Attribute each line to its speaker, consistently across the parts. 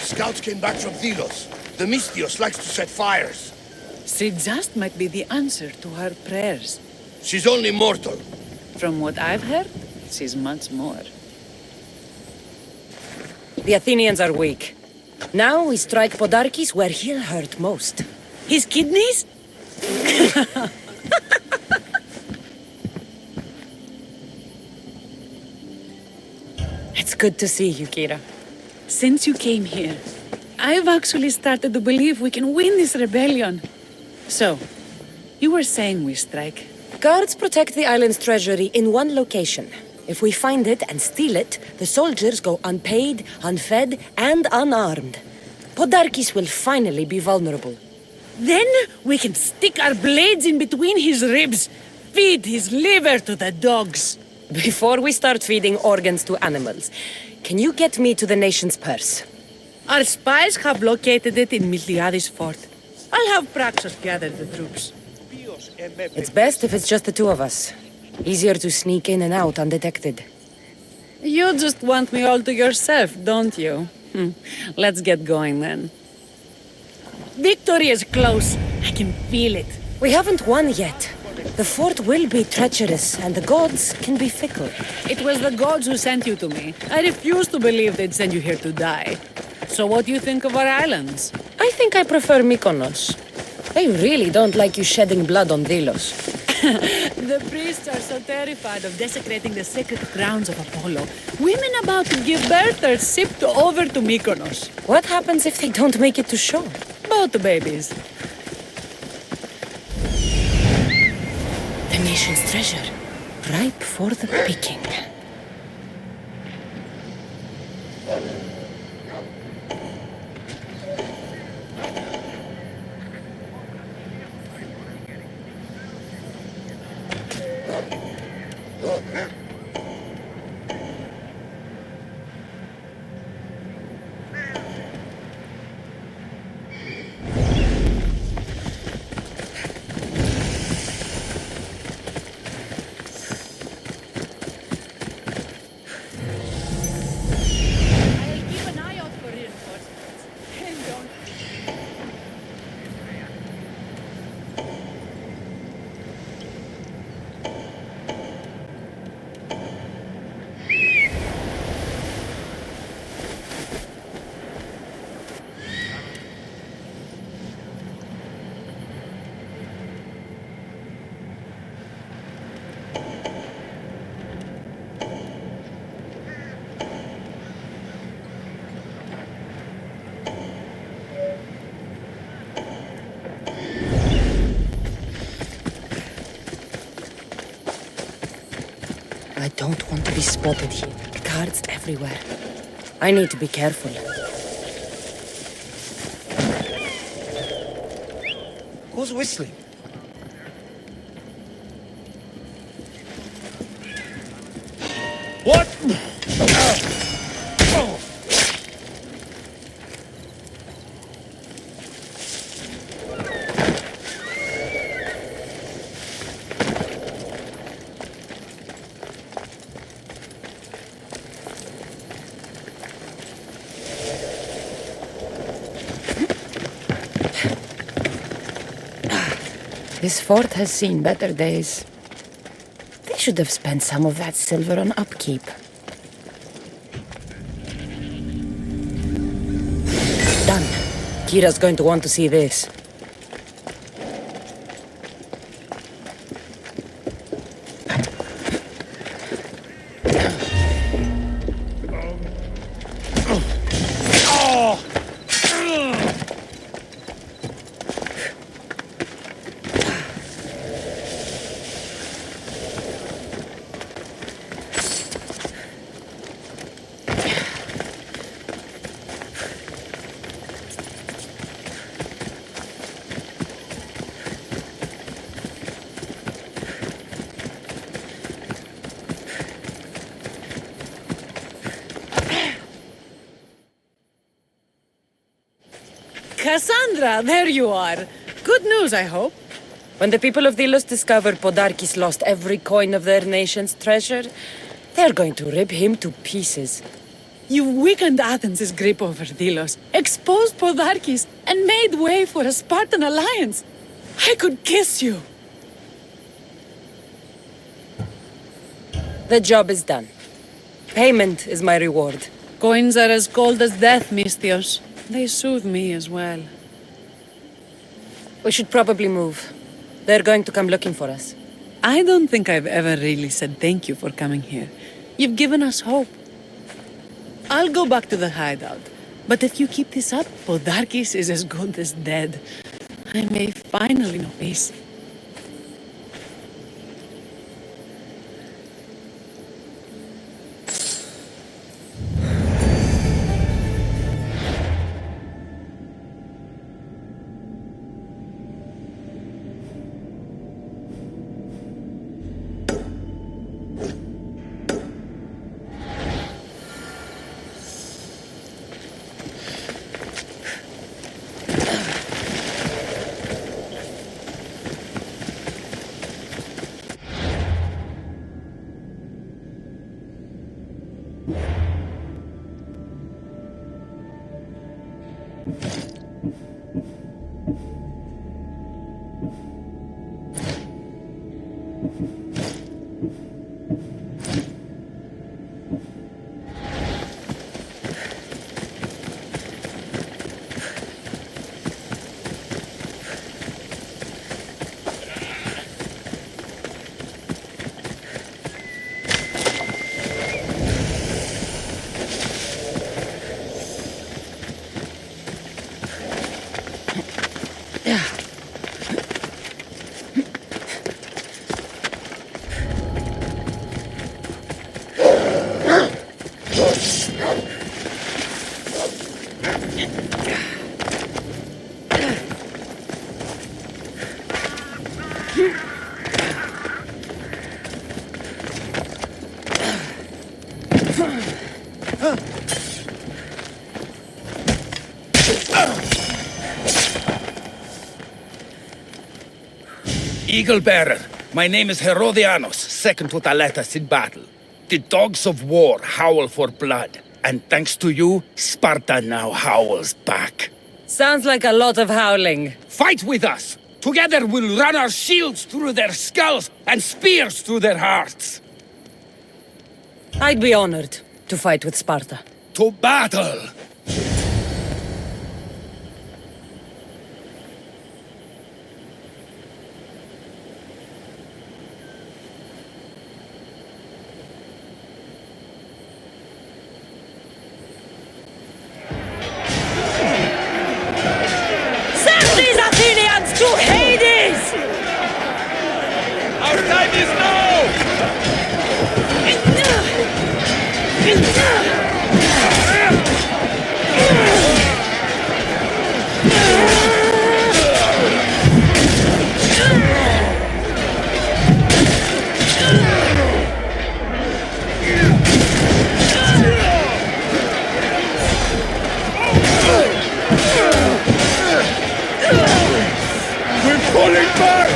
Speaker 1: Scouts came back from Delos. The Mystios likes to set fires.
Speaker 2: She just might be the answer to her prayers.
Speaker 1: She's only mortal.
Speaker 2: From what I've heard, she's much more.
Speaker 3: The Athenians are weak. Now we strike Podarkes where he'll hurt most.
Speaker 2: His kidneys?
Speaker 3: It's good to see you, Kyra.
Speaker 2: Since you came here, I've actually started to believe we can win this rebellion. So, you were saying we strike?
Speaker 3: Guards protect the island's treasury in one location. If we find it and steal it, the soldiers go unpaid, unfed, and unarmed. Podarkes will finally be vulnerable.
Speaker 2: Then we can stick our blades in between his ribs, feed his liver to the dogs.
Speaker 3: Before we start feeding organs to animals, can you get me to the nation's purse?
Speaker 2: Our spies have located it in Miltiades fort. I'll have Praxos gather the troops.
Speaker 3: It's best if it's just the two of us. Easier to sneak in and out undetected.
Speaker 2: You just want me all to yourself, don't you? Let's get going then. Victory is close. I can feel it.
Speaker 3: We haven't won yet. The fort will be treacherous, and the gods can be fickle.
Speaker 2: It was the gods who sent you to me. I refuse to believe they'd send you here to die. So what do you think of our islands?
Speaker 3: I think I prefer Mykonos. I really don't like you shedding blood on Delos.
Speaker 2: The priests are so terrified of desecrating the sacred grounds of Apollo. Women about to give birth are shipped over to Mykonos.
Speaker 3: What happens if they don't make it to shore?
Speaker 2: Both babies.
Speaker 3: The nation's treasure, ripe for the picking. I don't want to be spotted here. Guards everywhere. I need to be careful.
Speaker 1: Who's whistling? What?
Speaker 3: This fort has seen better days. They should have spent some of that silver on upkeep. Done. Kyra's going to want to see this.
Speaker 2: Kassandra, there you are. Good news, I hope.
Speaker 3: When the people of Delos discover Podarkes lost every coin of their nation's treasure, they're going to rip him to pieces.
Speaker 2: You weakened Athens' grip over Delos, exposed Podarkes, and made way for a Spartan alliance. I could kiss you.
Speaker 3: The job is done. Payment is my reward.
Speaker 2: Coins are as cold as death, Mystios. They soothe me as well.
Speaker 3: We should probably move. They're going to come looking for us.
Speaker 2: I don't think I've ever really said thank you for coming here. You've given us hope. I'll go back to the hideout. But if you keep this up, Podarkes is as good as dead. I may finally know peace.
Speaker 4: Eagle Bearer, my name is Herodianos, second to Thaletas in battle. The dogs of war howl for blood, and thanks to you, Sparta now howls back.
Speaker 3: Sounds like a lot of howling.
Speaker 4: Fight with us! Together we'll run our shields through their skulls and spears through their hearts!
Speaker 3: I'd be honored to fight with Sparta.
Speaker 4: To battle!
Speaker 3: Send these Athenians to Hades!
Speaker 4: Our time is now! We're pulling back!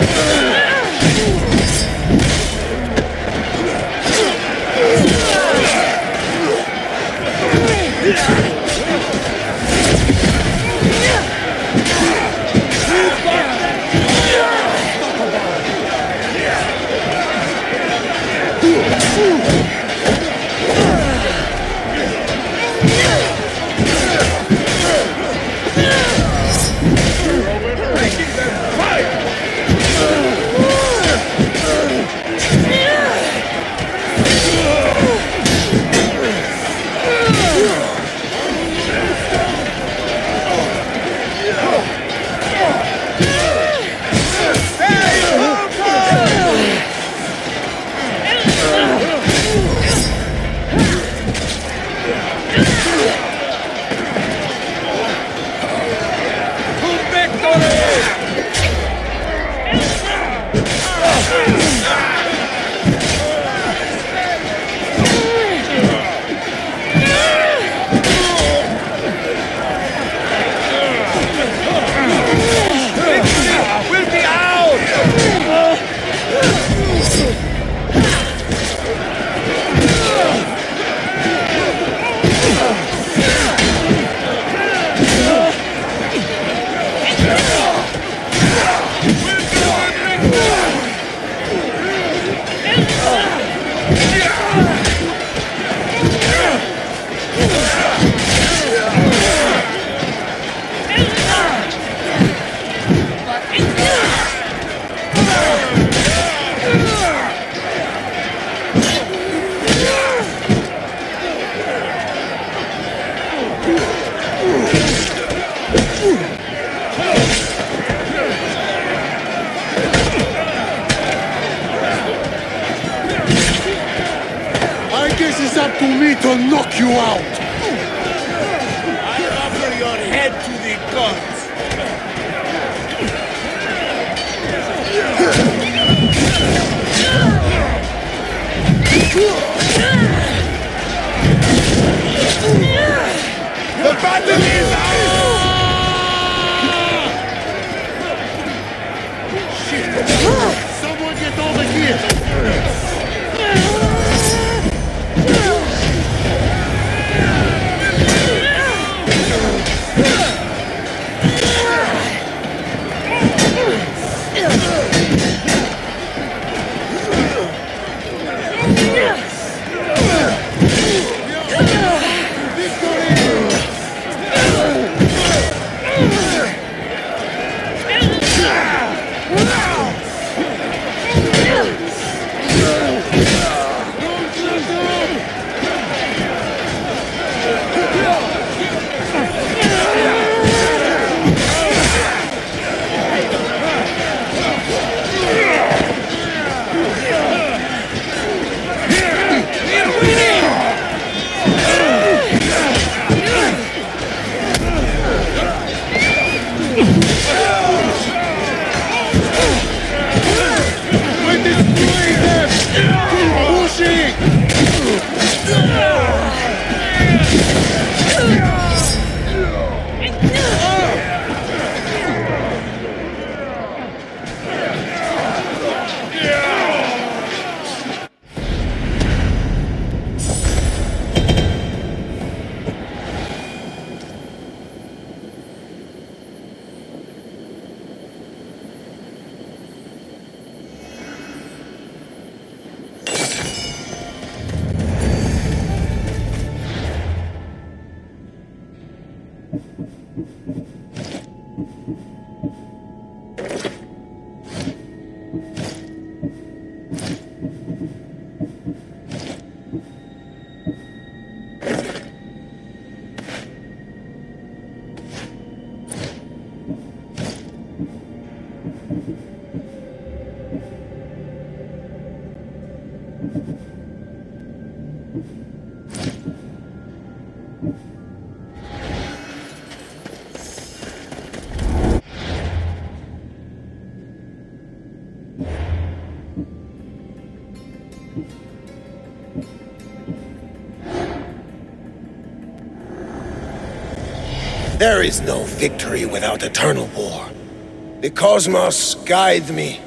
Speaker 1: I guess it's up to me to knock you out.
Speaker 5: I offer your head to the gods. The battle is on!
Speaker 1: Shit! Someone get over here!
Speaker 5: There is no victory without eternal war. The cosmos guide me.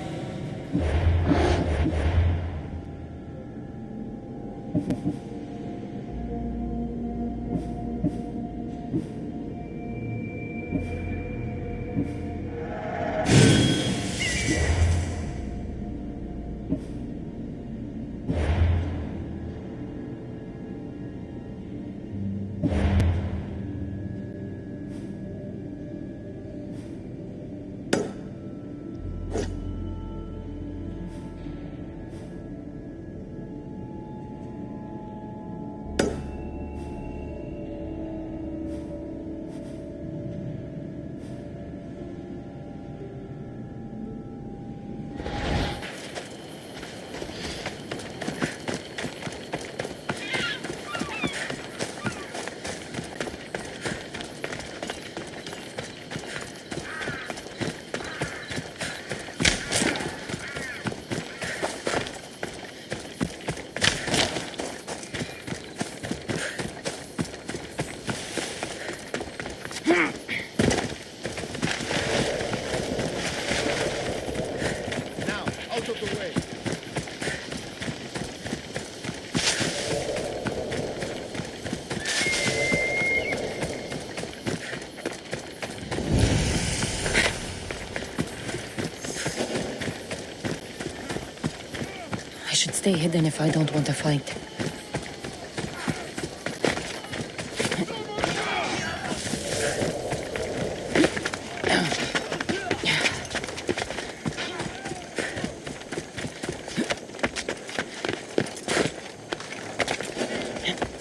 Speaker 3: I should stay hidden if I don't want to fight.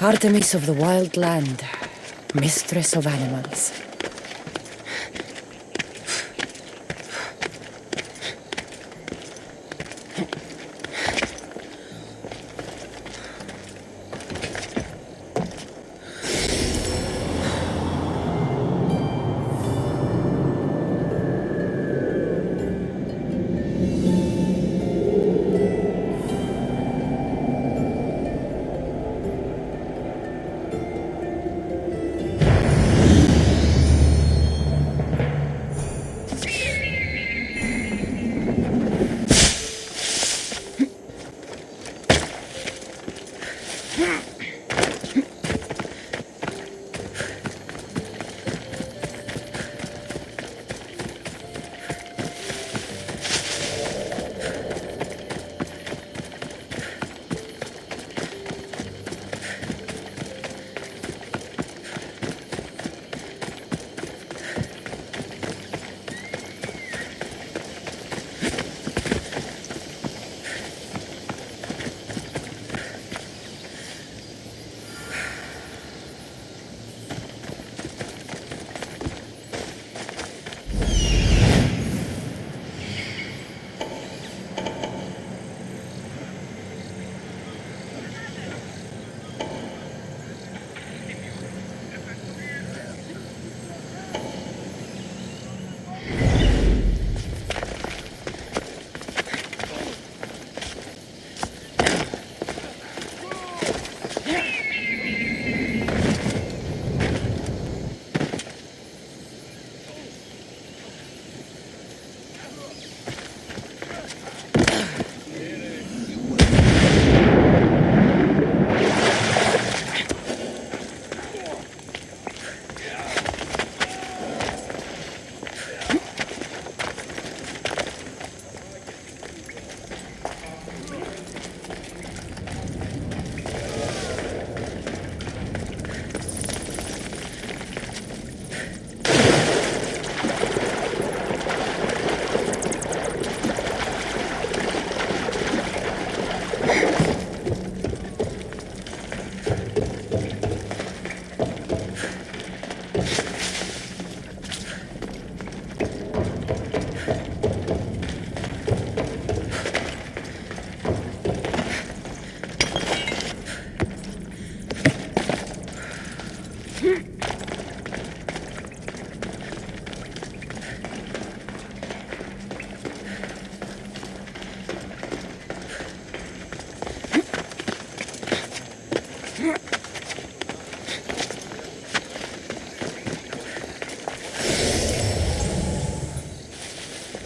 Speaker 3: Artemis of the wild land, mistress of animals.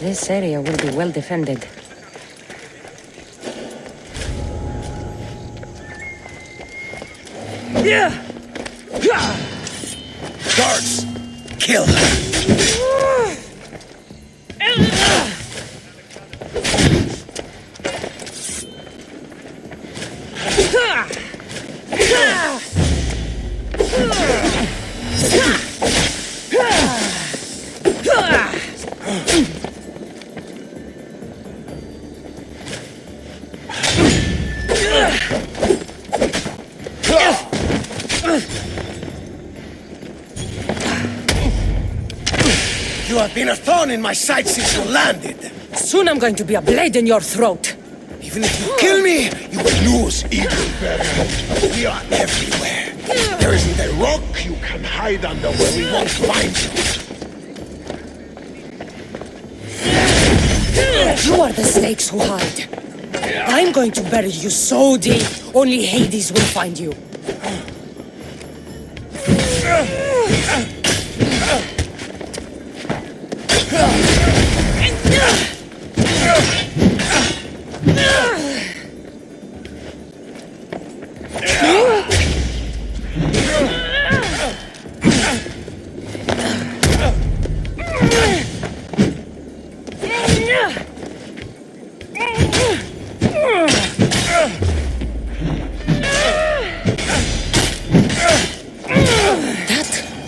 Speaker 3: This area will be well defended.
Speaker 5: Guards! Kill her! You have been a thorn in my side since you landed.
Speaker 3: Soon I'm going to be a blade in your throat.
Speaker 5: Even if you kill me, you will lose, Eagle Bearer. We are everywhere. There isn't a rock you can hide under where we won't find you.
Speaker 3: You are the snakes who hide. I'm going to bury you so deep, only Hades will find you.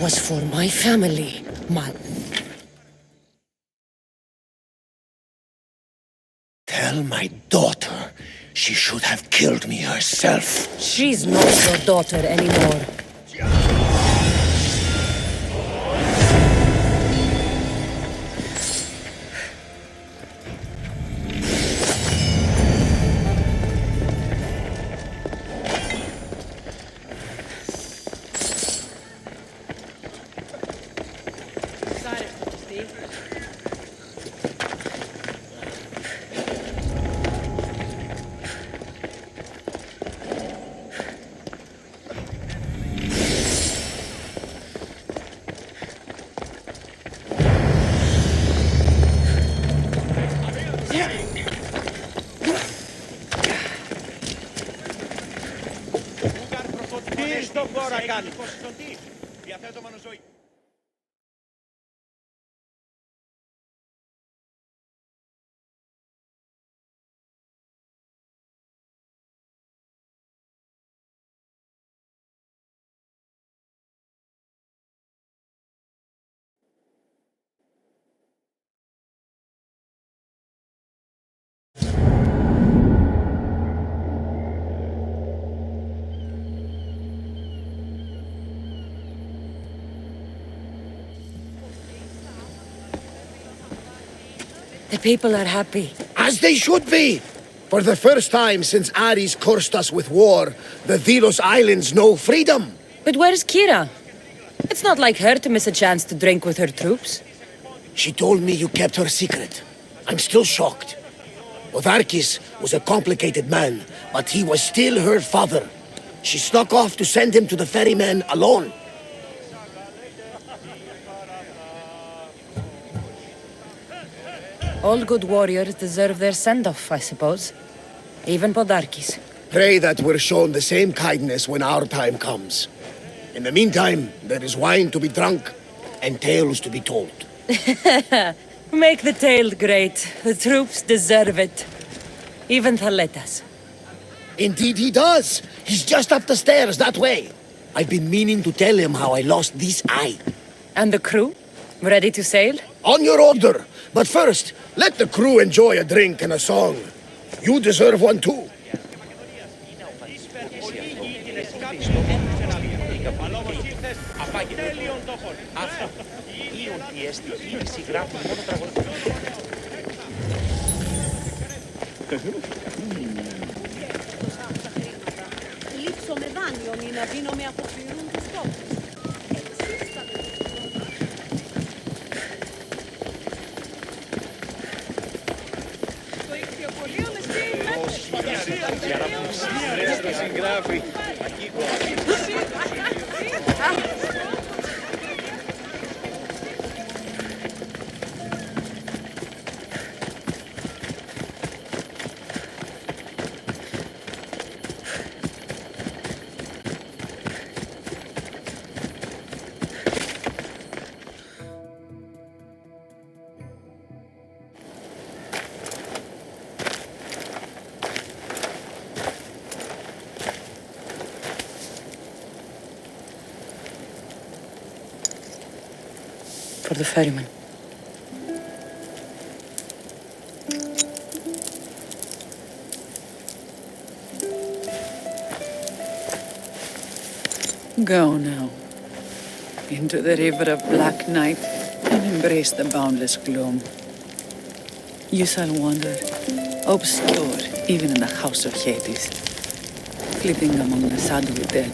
Speaker 3: Was for my family,
Speaker 5: Tell my daughter She should have killed me herself.
Speaker 3: She's not your daughter anymore. The people are happy.
Speaker 5: As they should be! For the first time since Ares cursed us with war, the Delos Islands know freedom!
Speaker 3: But where's Kyra? It's not like her to miss a chance to drink with her troops.
Speaker 5: She told me you kept her secret. I'm still shocked. Podarkes was a complicated man, but he was still her father. She snuck off to send him to the ferryman alone.
Speaker 3: All good warriors deserve their send-off, I suppose. Even Podarkes.
Speaker 5: Pray that we're shown the same kindness when our time comes. In the meantime, there is wine to be drunk and tales to be told.
Speaker 3: Make the tale great. The troops deserve it. Even Thaletas.
Speaker 5: Indeed he does. He's just up the stairs that way. I've been meaning to tell him how I lost this eye.
Speaker 3: And the crew? Ready to sail?
Speaker 5: On your order. But first, let the crew enjoy a drink and a song. You deserve one too.
Speaker 2: Λείψω με δάνειον ή να δίνω με αποφυρούν τους τόπους. Το ικτιοπολείο με στείλει
Speaker 3: For the ferryman.
Speaker 2: Go now, into the river of black night, and embrace the boundless gloom. You shall wander, obscure even in the house of Hades, flitting among the shadowy dead.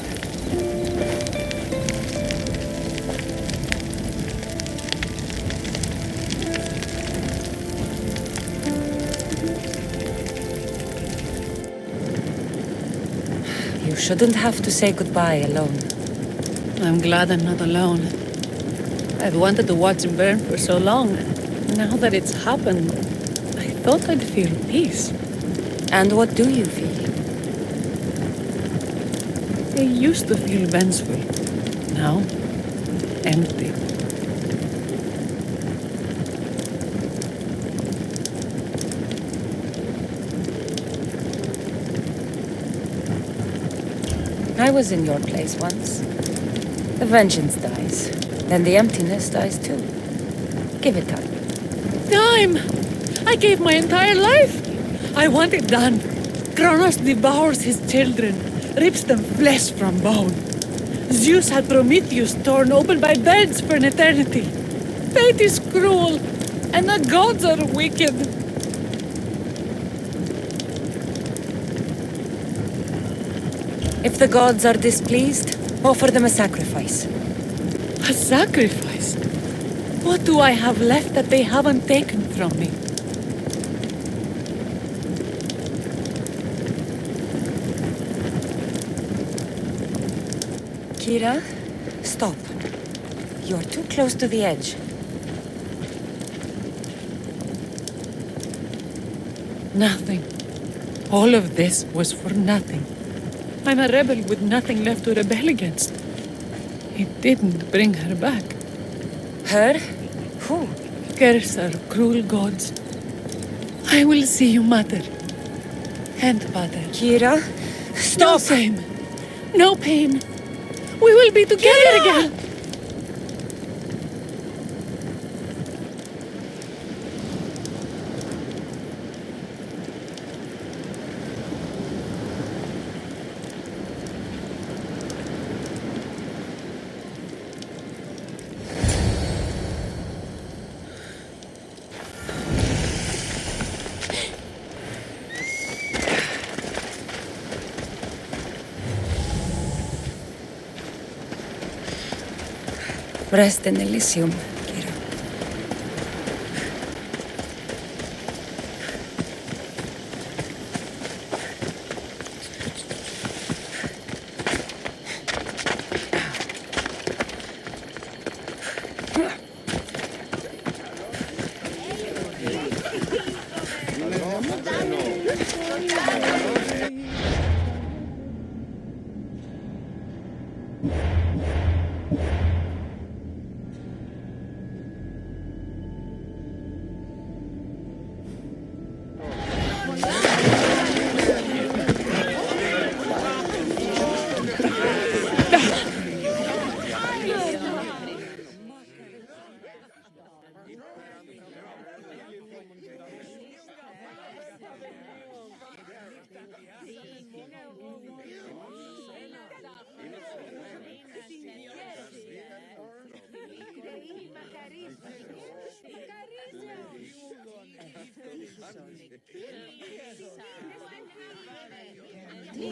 Speaker 3: You shouldn't have to say goodbye alone.
Speaker 2: I'm glad I'm not alone. I've wanted to watch him burn for so long. Now that it's happened, I thought I'd feel peace.
Speaker 3: And what do you feel?
Speaker 2: I used to feel vengeful. Now, empty.
Speaker 3: I was in your place once. The vengeance dies. Then the emptiness dies too. Give it time.
Speaker 2: Time! I gave my entire life! I want it done. Kronos devours his children, rips them flesh from bone. Zeus had Prometheus torn open by birds for an eternity. Fate is cruel, and the gods are wicked.
Speaker 3: If the gods are displeased, offer them a sacrifice.
Speaker 2: A sacrifice? What do I have left that they haven't taken from me?
Speaker 3: Kyra, stop. You're too close to the edge.
Speaker 2: Nothing. All of this was for nothing. I'm a rebel with nothing left to rebel against. It didn't bring her back.
Speaker 3: Her? Who?
Speaker 2: Curse are cruel gods. I will see you, mother. And father.
Speaker 3: Kyra,
Speaker 2: No
Speaker 3: stop!
Speaker 2: shame. No pain. We will be together again.
Speaker 3: Rest in Elysium, Kyra.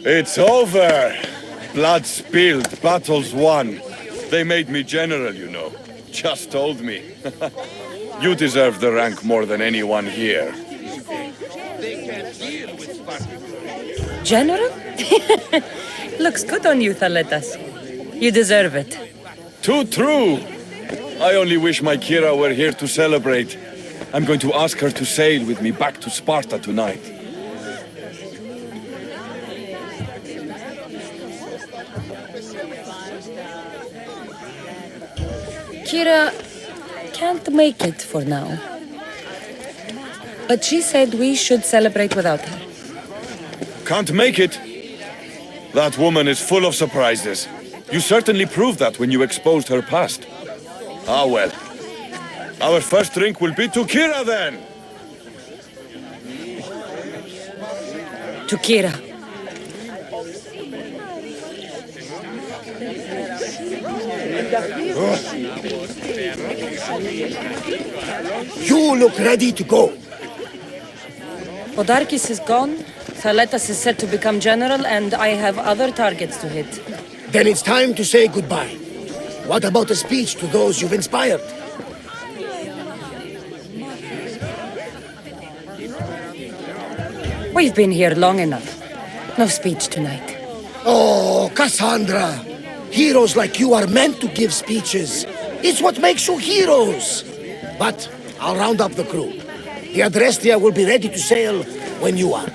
Speaker 6: It's over! Blood spilled, battles won. They made me general, you know. Just told me. You deserve the rank more than anyone here.
Speaker 3: General? Looks good on you, Thaletas. You deserve it.
Speaker 6: Too true! I only wish my Kyra were here to celebrate. I'm going to ask her to sail with me back to Sparta tonight.
Speaker 3: Kyra can't make it for now. But she said we should celebrate without her.
Speaker 6: Can't make it? That woman is full of surprises. You certainly proved that when you exposed her past. Ah well. Our first drink will be to Kyra then!
Speaker 3: To Kyra.
Speaker 5: You look ready to go.
Speaker 3: Podarkes is gone, Thaletas is set to become general, and I have other targets to hit.
Speaker 5: Then it's time to say goodbye. What about a speech to those you've inspired?
Speaker 3: We've been here long enough. No speech tonight.
Speaker 5: Oh, Kassandra! Heroes like you are meant to give speeches. It's what makes you heroes. But I'll round up the crew. The Adrestia will be ready to sail when you are.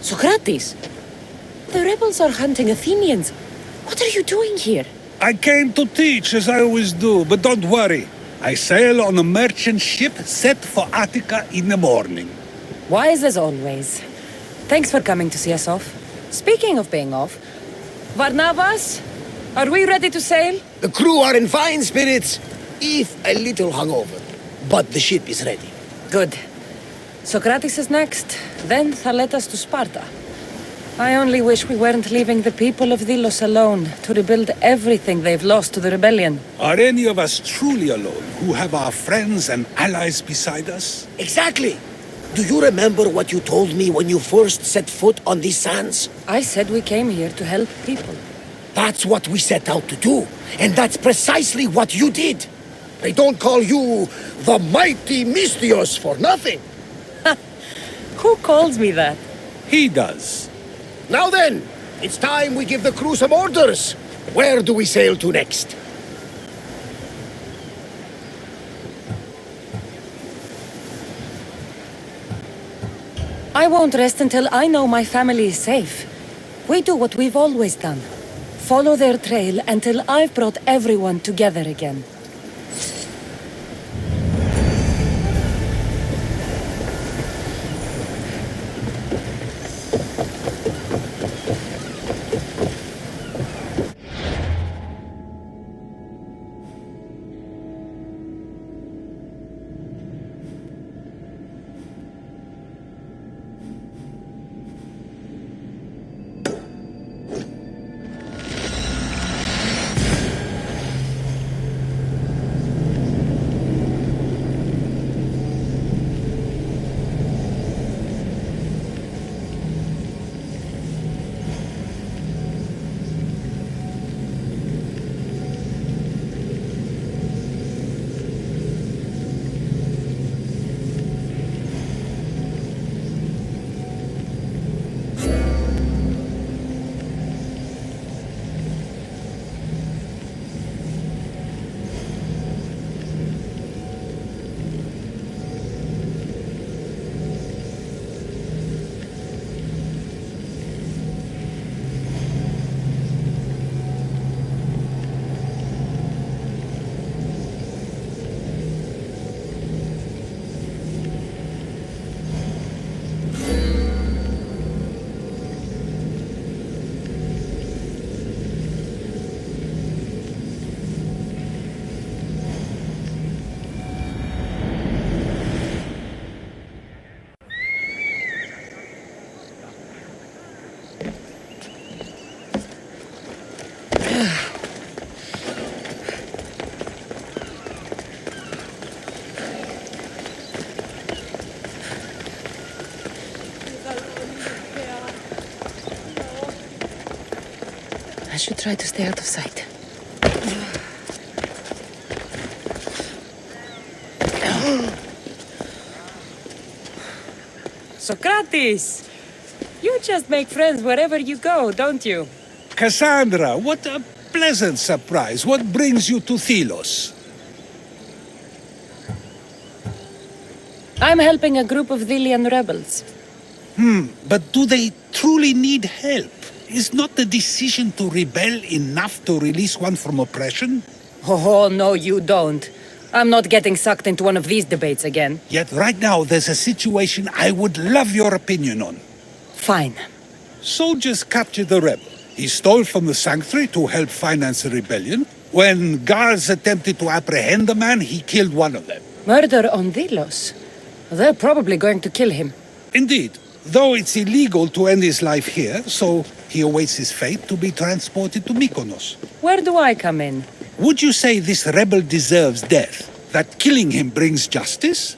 Speaker 3: Socrates! The rebels are hunting Athenians. What are you doing here?
Speaker 7: I came to teach, as I always do, but don't worry. I sail on a merchant ship set for Attica in the morning.
Speaker 3: Wise as always. Thanks for coming to see us off. Speaking of being off, Varnavas, are we ready to sail?
Speaker 5: The crew are in fine spirits, if a little hungover. But the ship is ready.
Speaker 3: Good. Socrates is next, then Thaletas to Sparta. I only wish we weren't leaving the people of Delos alone to rebuild everything they've lost to the rebellion.
Speaker 7: Are any of us truly alone, who have our friends and allies beside us?
Speaker 5: Exactly! Do you remember what you told me when you first set foot on these sands?
Speaker 3: I said we came here to help people.
Speaker 5: That's what we set out to do, and that's precisely what you did. They don't call you the mighty Mystios for nothing.
Speaker 3: Who calls me that?
Speaker 7: He does.
Speaker 5: Now then, it's time we give the crew some orders. Where do we sail to next?
Speaker 3: I won't rest until I know my family is safe. We do what we've always done. Follow their trail until I've brought everyone together again. I should try to stay out of sight. Socrates! You just make friends wherever you go, don't you?
Speaker 7: Kassandra, what a pleasant surprise. What brings you to Thelos?
Speaker 3: I'm helping a group of Delian rebels.
Speaker 7: But do they truly need help? Is not the decision to rebel enough to release one from oppression?
Speaker 3: Oh, no, you don't. I'm not getting sucked into one of these debates again.
Speaker 7: Yet right now there's a situation I would love your opinion on.
Speaker 3: Fine.
Speaker 7: Soldiers captured the rebel. He stole from the sanctuary to help finance the rebellion. When guards attempted to apprehend the man, he killed one of them.
Speaker 3: Murder on Delos. They're probably going to kill him.
Speaker 7: Indeed, though it's illegal to end his life here, so he awaits his fate to be transported to Mykonos.
Speaker 3: Where do I come in?
Speaker 7: Would you say this rebel deserves death? That killing him brings justice?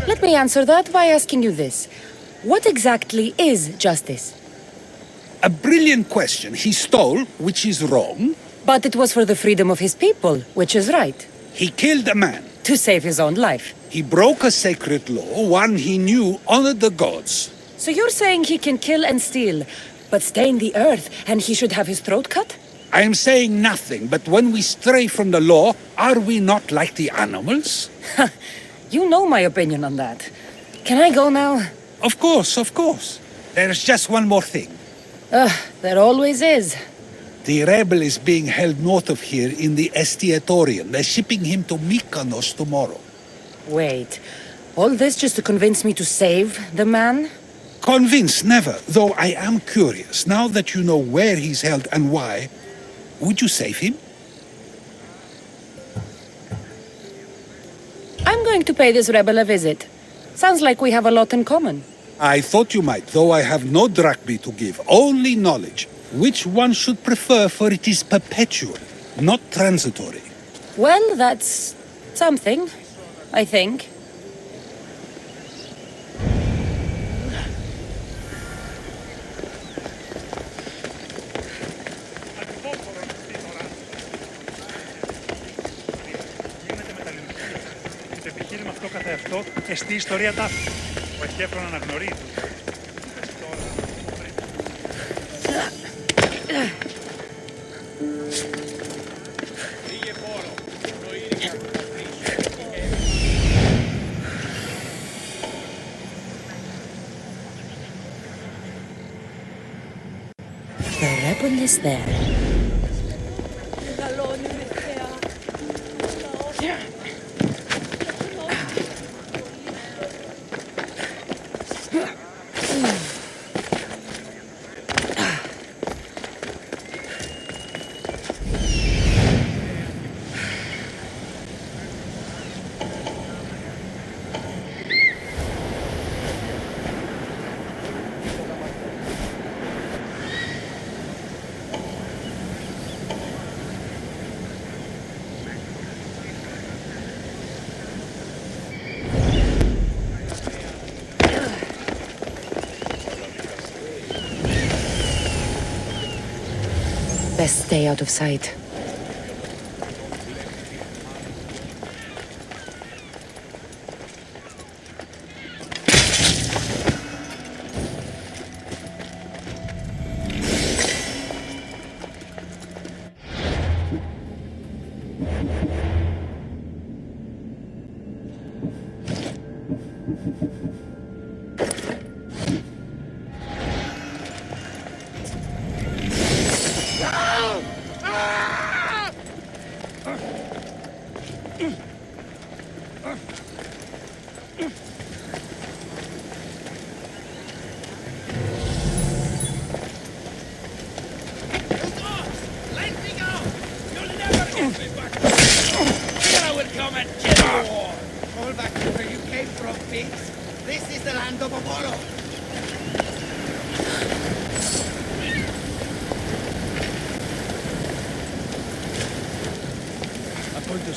Speaker 3: Let me answer that by asking you this. What exactly is justice?
Speaker 7: A brilliant question. He stole, which is wrong.
Speaker 3: But it was for the freedom of his people, which is right.
Speaker 7: He killed a man.
Speaker 3: To save his own life.
Speaker 7: He broke a sacred law, one he knew honored the gods.
Speaker 3: So you're saying he can kill and steal, but stain the earth, and he should have his throat cut?
Speaker 7: I am saying nothing, but when we stray from the law, are we not like the animals?
Speaker 3: You know my opinion on that. Can I go now?
Speaker 7: Of course, of course. There's just one more thing.
Speaker 3: There always is.
Speaker 7: The rebel is being held north of here in the Estiatorium. They're shipping him to Mykonos tomorrow.
Speaker 3: Wait, all this just to convince me to save the man?
Speaker 7: Convinced, never. Though I am curious. Now that you know where he's held and why, would you save him?
Speaker 3: I'm going to pay this rebel a visit. Sounds like we have a lot in common.
Speaker 7: I thought you might, though I have no drachmae to give, only knowledge. Which one should prefer, for it is perpetual, not transitory.
Speaker 3: Well, that's something, I think.
Speaker 8: Το επιχείρημα αυτό καθεαυτό εστί ιστορία τάφη. Ο Εχέφρον αναγνωρεί.
Speaker 3: The rebel is there. Best stay out of sight.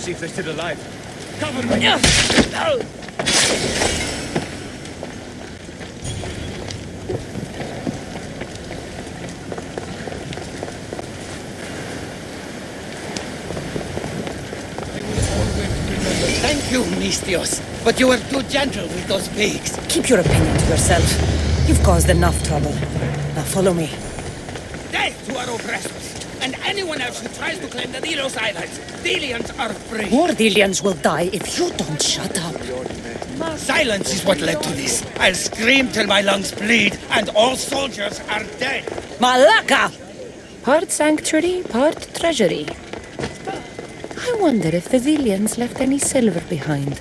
Speaker 4: See if they're still alive. Cover me! Thank you, Mistios. But you were too gentle with those pigs.
Speaker 3: Keep your opinion to yourself. You've caused enough trouble. Now follow me.
Speaker 4: Death to our oppressors. And anyone else who tries to claim the Delos Islands. Delians are free.
Speaker 3: More Delians will die if you don't shut up.
Speaker 4: Silence is what led to this. I'll scream till my lungs bleed, and all soldiers are dead.
Speaker 3: Malaka! Part sanctuary, part treasury. I wonder if the Delians left any silver behind.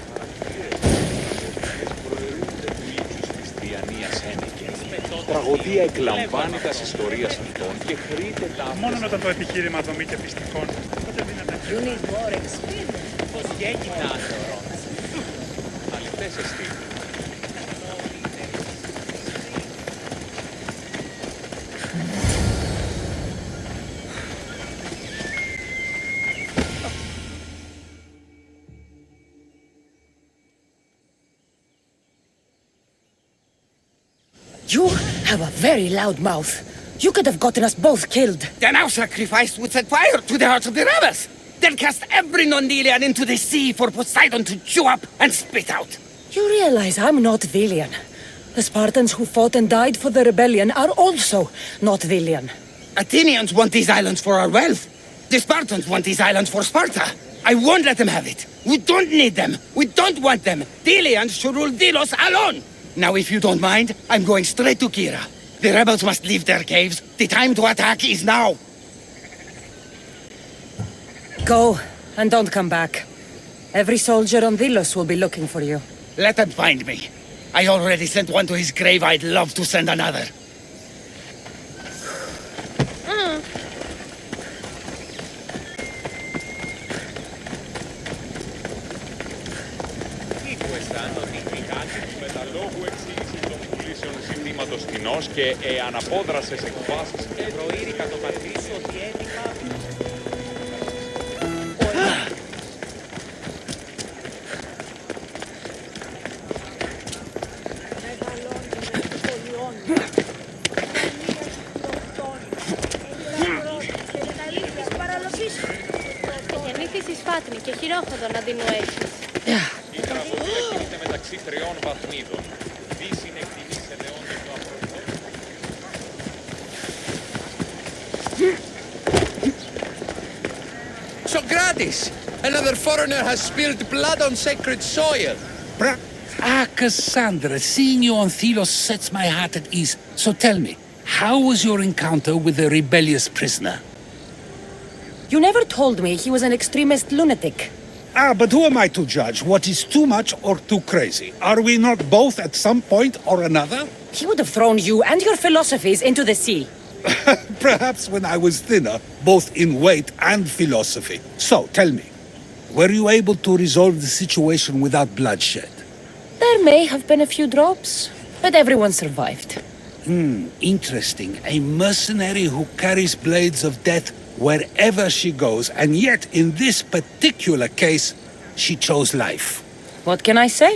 Speaker 9: Τραγωδία εκλαμβάνει τα ιστορίας αυτών και χρείται τα...
Speaker 8: Μόνο όταν το επιχείρημα δομή και πιστικών, τότε δύναται.
Speaker 9: You need more experience. Πώς γέγινα θεωρώντας. Αληθές εστί.
Speaker 3: You have a very loud mouth. You could have gotten us both killed.
Speaker 4: Then our sacrifice would set fire to the hearts of the rebels. Then cast every non-Delian into the sea for Poseidon to chew up and spit out.
Speaker 3: You realize I'm not Delian. The Spartans who fought and died for the rebellion are also not Delian.
Speaker 4: Athenians want these islands for our wealth. The Spartans want these islands for Sparta. I won't let them have it. We don't need them. We don't want them. Delians should rule Delos alone. Now, if you don't mind, I'm going straight to Kyra. The rebels must leave their caves. The time to attack is now.
Speaker 3: Go, and don't come back. Every soldier on Delos will be looking for you.
Speaker 4: Let them find me. I already sent one to his grave. I'd love to send another.
Speaker 9: Εκεί που αισθάνονται οι Nikmati του μεταλόγου εξήγηση των πουλήσεων ζητήματος κοινός και αναπόδρασες εκφάσεις προείρικα το πατρίσιο ότι έτοιμα...
Speaker 10: Και χειρόχοδο να δεινουέσεις.
Speaker 9: Η τραγωδία κινείται μεταξύ τριών βαθμίδων. Δύσιν εκτιμής ελαιόντων το απρόβλεπτο.
Speaker 11: Socrates! Another foreigner has spilled blood on sacred soil.
Speaker 7: Kassandra, seeing you on Thelos sets my heart at ease. So tell me, how was your encounter with the rebellious prisoner?
Speaker 3: You never told me he was an extremist lunatic.
Speaker 7: But who am I to judge what is too much or too crazy? Are we not both at some point or another?
Speaker 3: He would have thrown you and your philosophies into the sea.
Speaker 7: Perhaps when I was thinner, both in weight and philosophy. So, tell me, were you able to resolve the situation without bloodshed?
Speaker 3: There may have been a few drops, but everyone survived.
Speaker 7: Interesting. A mercenary who carries blades of death wherever she goes, and yet in this particular case, she chose life.
Speaker 3: What can I say?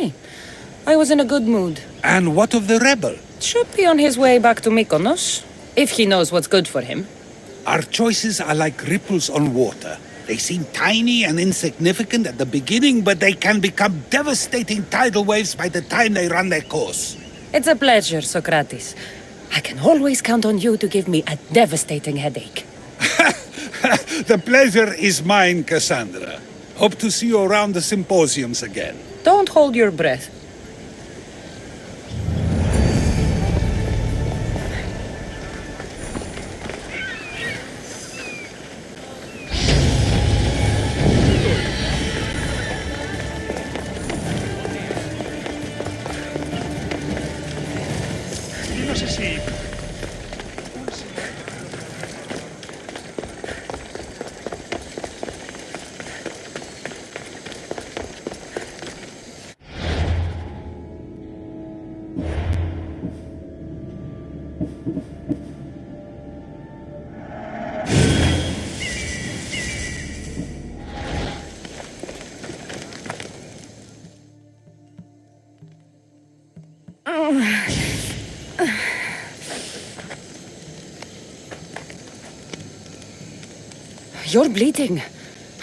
Speaker 3: I was in a good mood.
Speaker 7: And what of the rebel?
Speaker 3: Should be on his way back to Mykonos, if he knows what's good for him.
Speaker 7: Our choices are like ripples on water. They seem tiny and insignificant at the beginning, but they can become devastating tidal waves by the time they run their course.
Speaker 3: It's a pleasure, Socrates. I can always count on you to give me a devastating headache.
Speaker 7: The pleasure is mine, Kassandra. Hope to see you around the symposiums again.
Speaker 3: Don't hold your breath.
Speaker 8: εσύ.
Speaker 3: You're bleeding.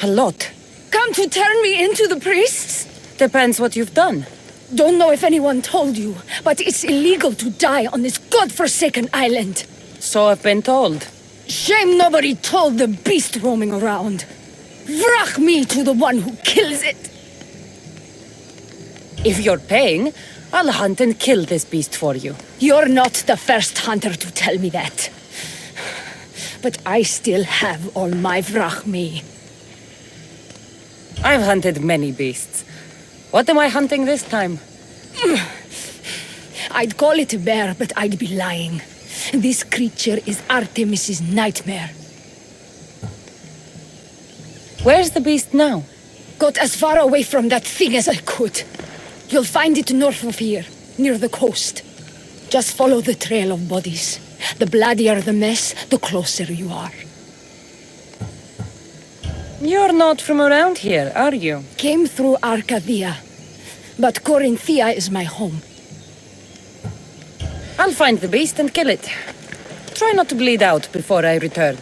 Speaker 3: A lot.
Speaker 10: Come to turn me into the priests?
Speaker 3: Depends what you've done.
Speaker 10: Don't know if anyone told you, but it's illegal to die on this godforsaken island.
Speaker 3: So I've been told.
Speaker 10: Shame nobody told the beast roaming around. Vrach me to the one who kills it.
Speaker 3: If you're paying, I'll hunt and kill this beast for you.
Speaker 10: You're not the first hunter to tell me that. But I still have all my vrach me.
Speaker 3: I've hunted many beasts. What am I hunting this time?
Speaker 10: I'd call it a bear, but I'd be lying. This creature is Artemis's nightmare.
Speaker 3: Where's the beast now?
Speaker 10: Got as far away from that thing as I could. You'll find it north of here, near the coast. Just follow the trail of bodies. The bloodier the mess, the closer you are.
Speaker 3: You're not from around here, are you?
Speaker 10: Came through Arcadia, but Corinthia is my home.
Speaker 3: I'll find the beast and kill it. Try not to bleed out before I return.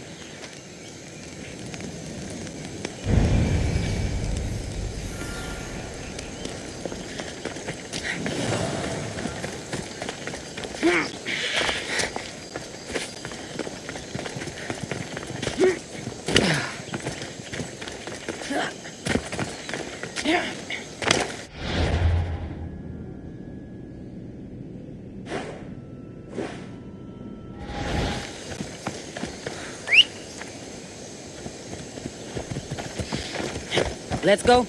Speaker 3: Let's go.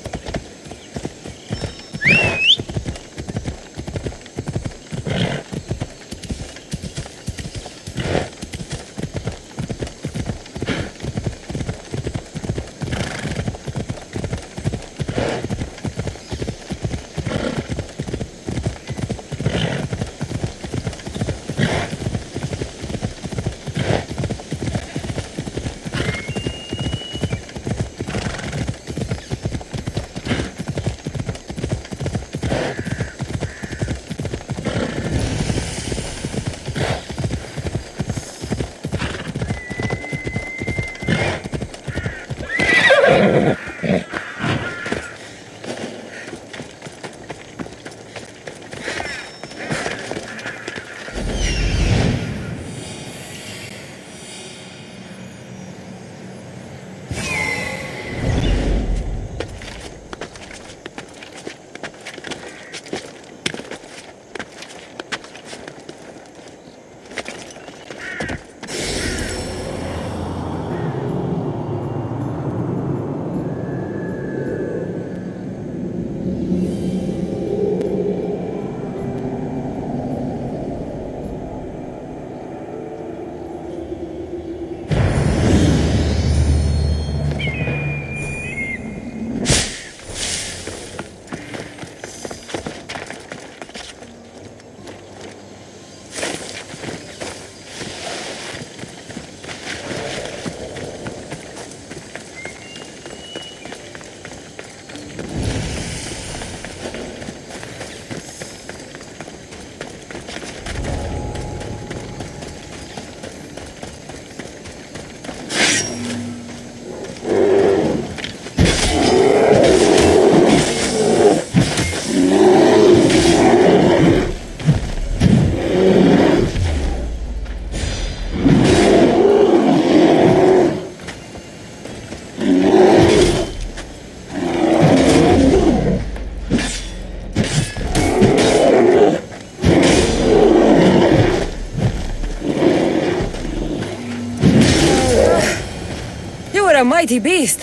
Speaker 3: A mighty beast,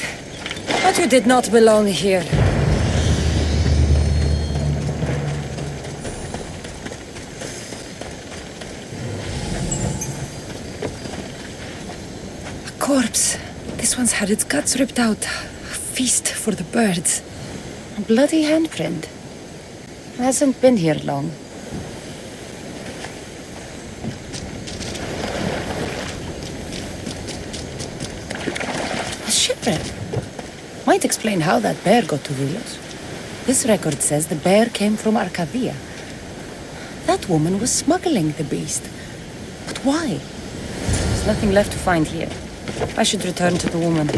Speaker 3: but you did not belong here. A corpse. This one's had its guts ripped out. A feast for the birds. A bloody handprint. Hasn't been here long. Might explain how that bear got to Vilos. This record says the bear came from Arcadia. That woman was smuggling the beast. But why? There's nothing left to find here. I should return to the woman.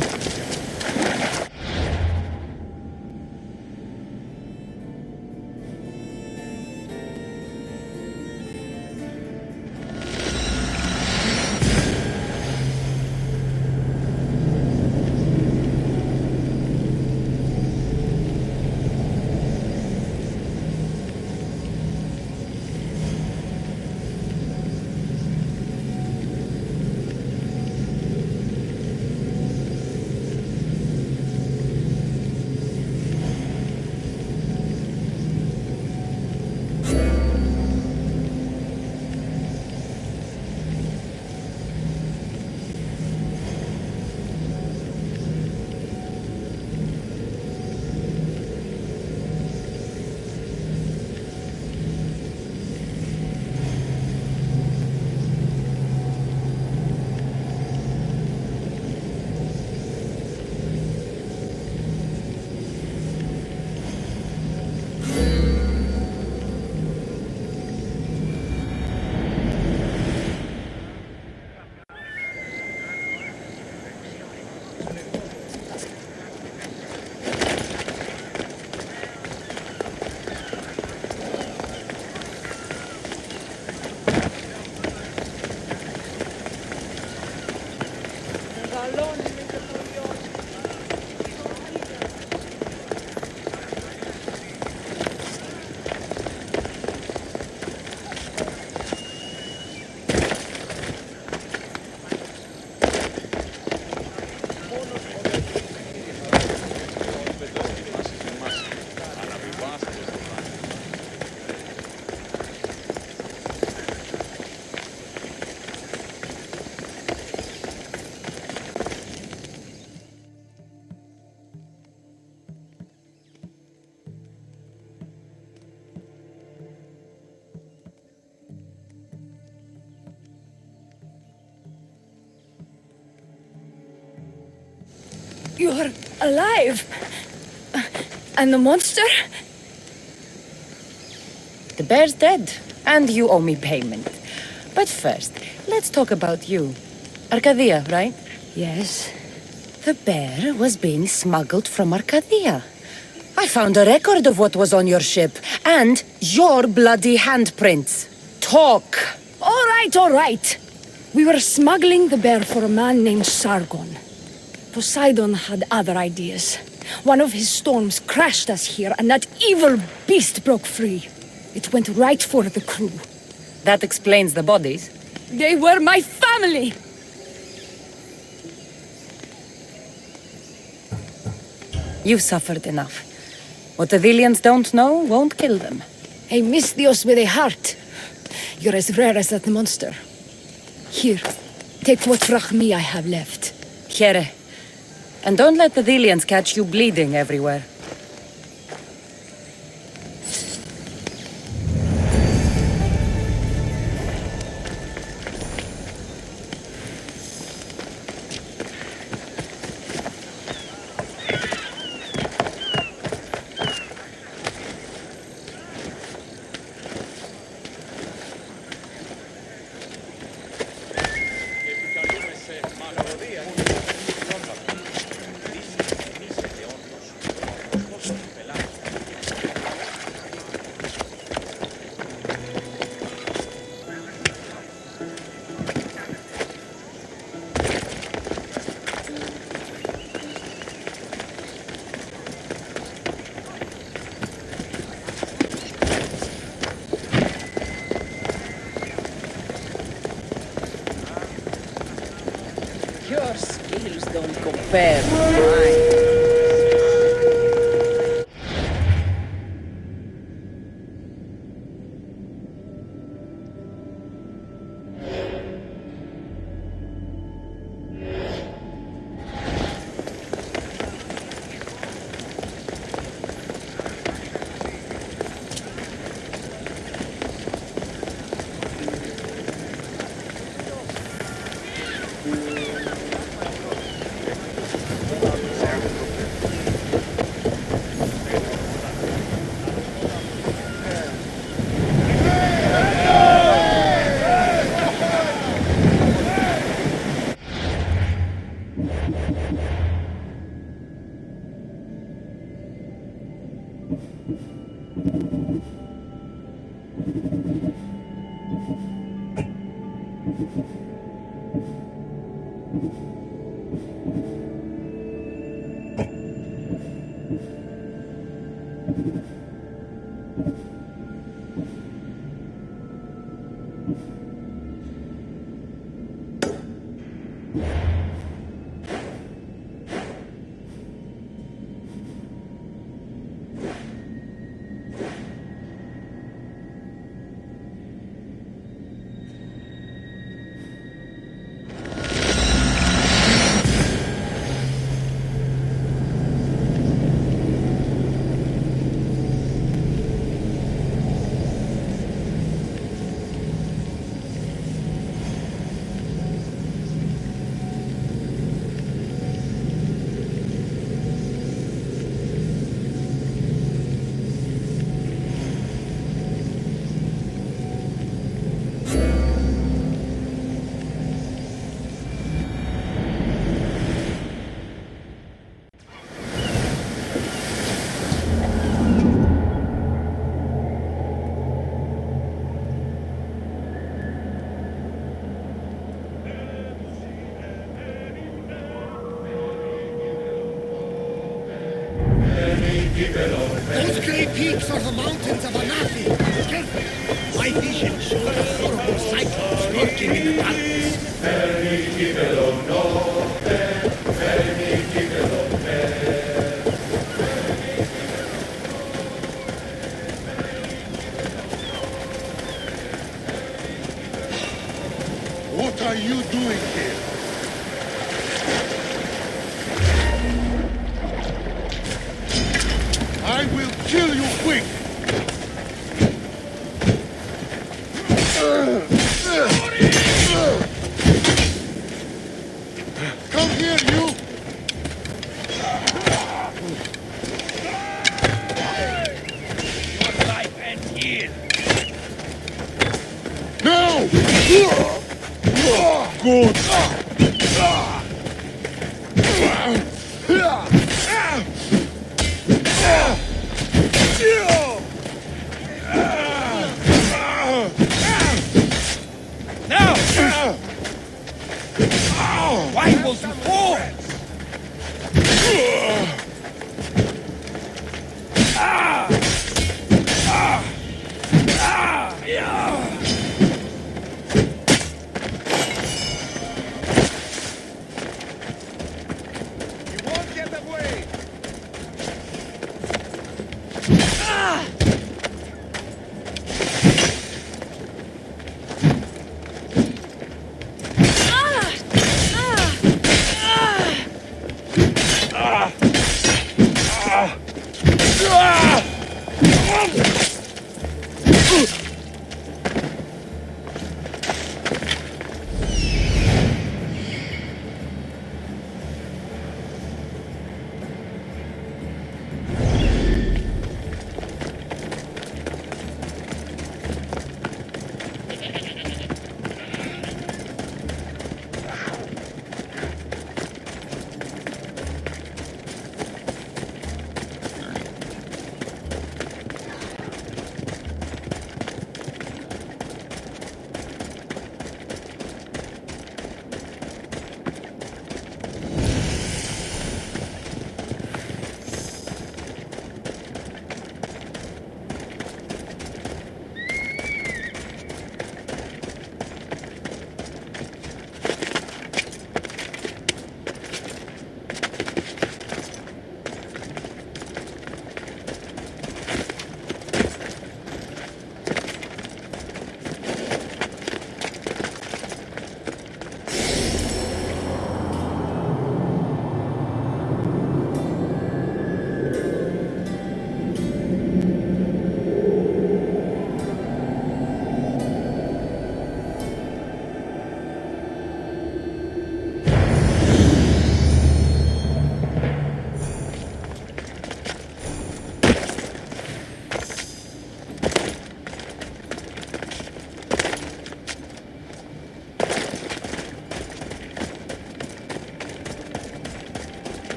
Speaker 10: You're alive. And the monster?
Speaker 3: The bear's dead, and you owe me payment. But first, let's talk about you. Arcadia, right?
Speaker 10: Yes.
Speaker 3: The bear was being smuggled from Arcadia. I found a record of what was on your ship, and your bloody handprints. Talk!
Speaker 10: All right. We were smuggling the bear for a man named Sargon. Poseidon had other ideas. One of his storms crashed us here, and that evil beast broke free. It went right for the crew.
Speaker 3: That explains the bodies.
Speaker 10: They were my family!
Speaker 3: You've suffered enough. What the Villians don't know won't kill them.
Speaker 10: A Misthios with a heart. You're as rare as that monster. Here, take what frachmi I have left.
Speaker 3: Here. And don't let the Villians catch you bleeding everywhere.
Speaker 2: Your skills don't compare to mine.
Speaker 5: Those grey peaks are the mountains of Anafi. Careful. My vision shows a horrible cyclops lurking in the darkness.
Speaker 1: What are you doing here? I will kill you quick! Come here, you!
Speaker 4: Your life ends here.
Speaker 1: No! Good.
Speaker 4: Now! Why was you fall?
Speaker 1: You won't get away!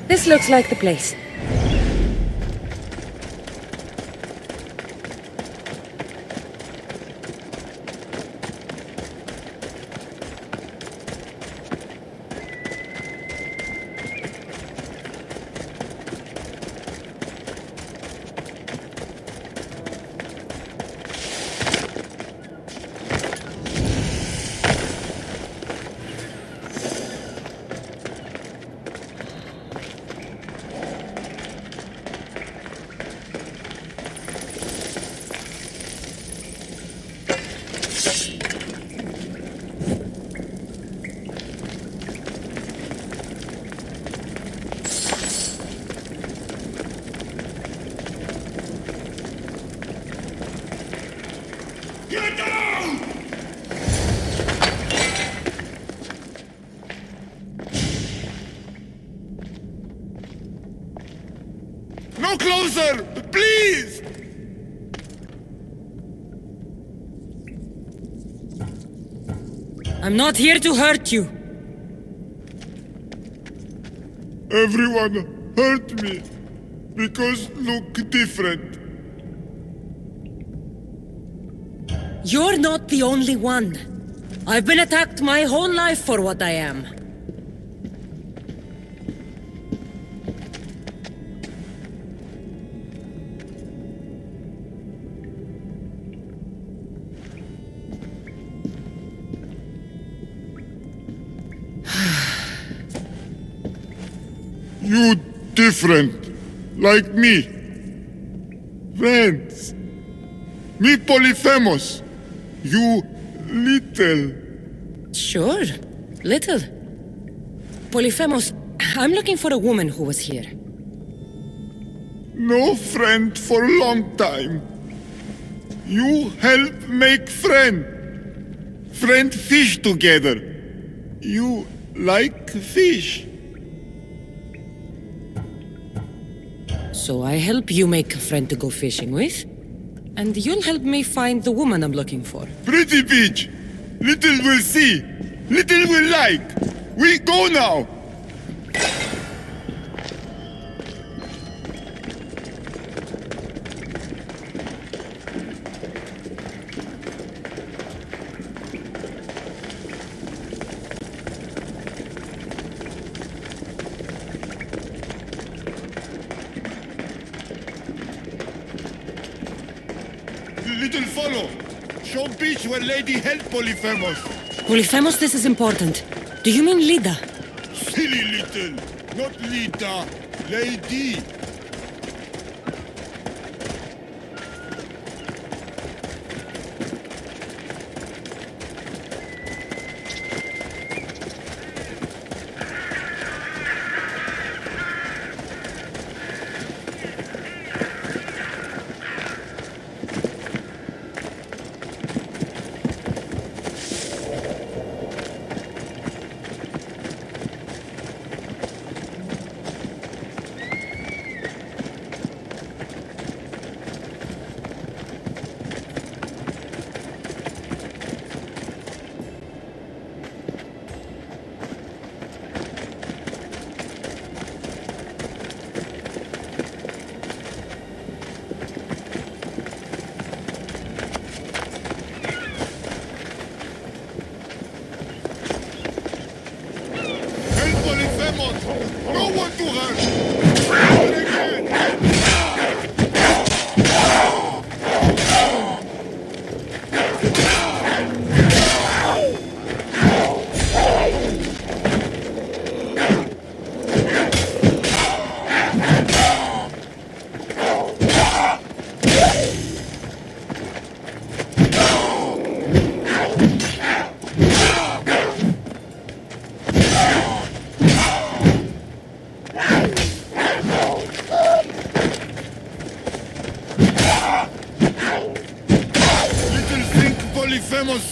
Speaker 3: This looks like the place.
Speaker 6: No closer! Please!
Speaker 3: I'm not here to hurt you.
Speaker 6: Everyone hurt me because look different.
Speaker 3: You're not the only one. I've been attacked my whole life for what I am.
Speaker 6: You different, like me. Friends. Me Polyphemus. You little.
Speaker 3: Sure, little. Polyphemus, I'm looking for a woman who was here.
Speaker 6: No friend for a long time. You help make friend. Friend fish together. You like fish.
Speaker 3: So I help you make a friend to go fishing with, and you'll help me find the woman I'm looking for.
Speaker 6: Pretty beach. Little will see. Little will like. We go now. Little follow. Show beach where lady help Polyphemus.
Speaker 3: Polyphemus, this is important. Do you mean Lida?
Speaker 6: Silly little. Not Lita. Lady. No one to hurt!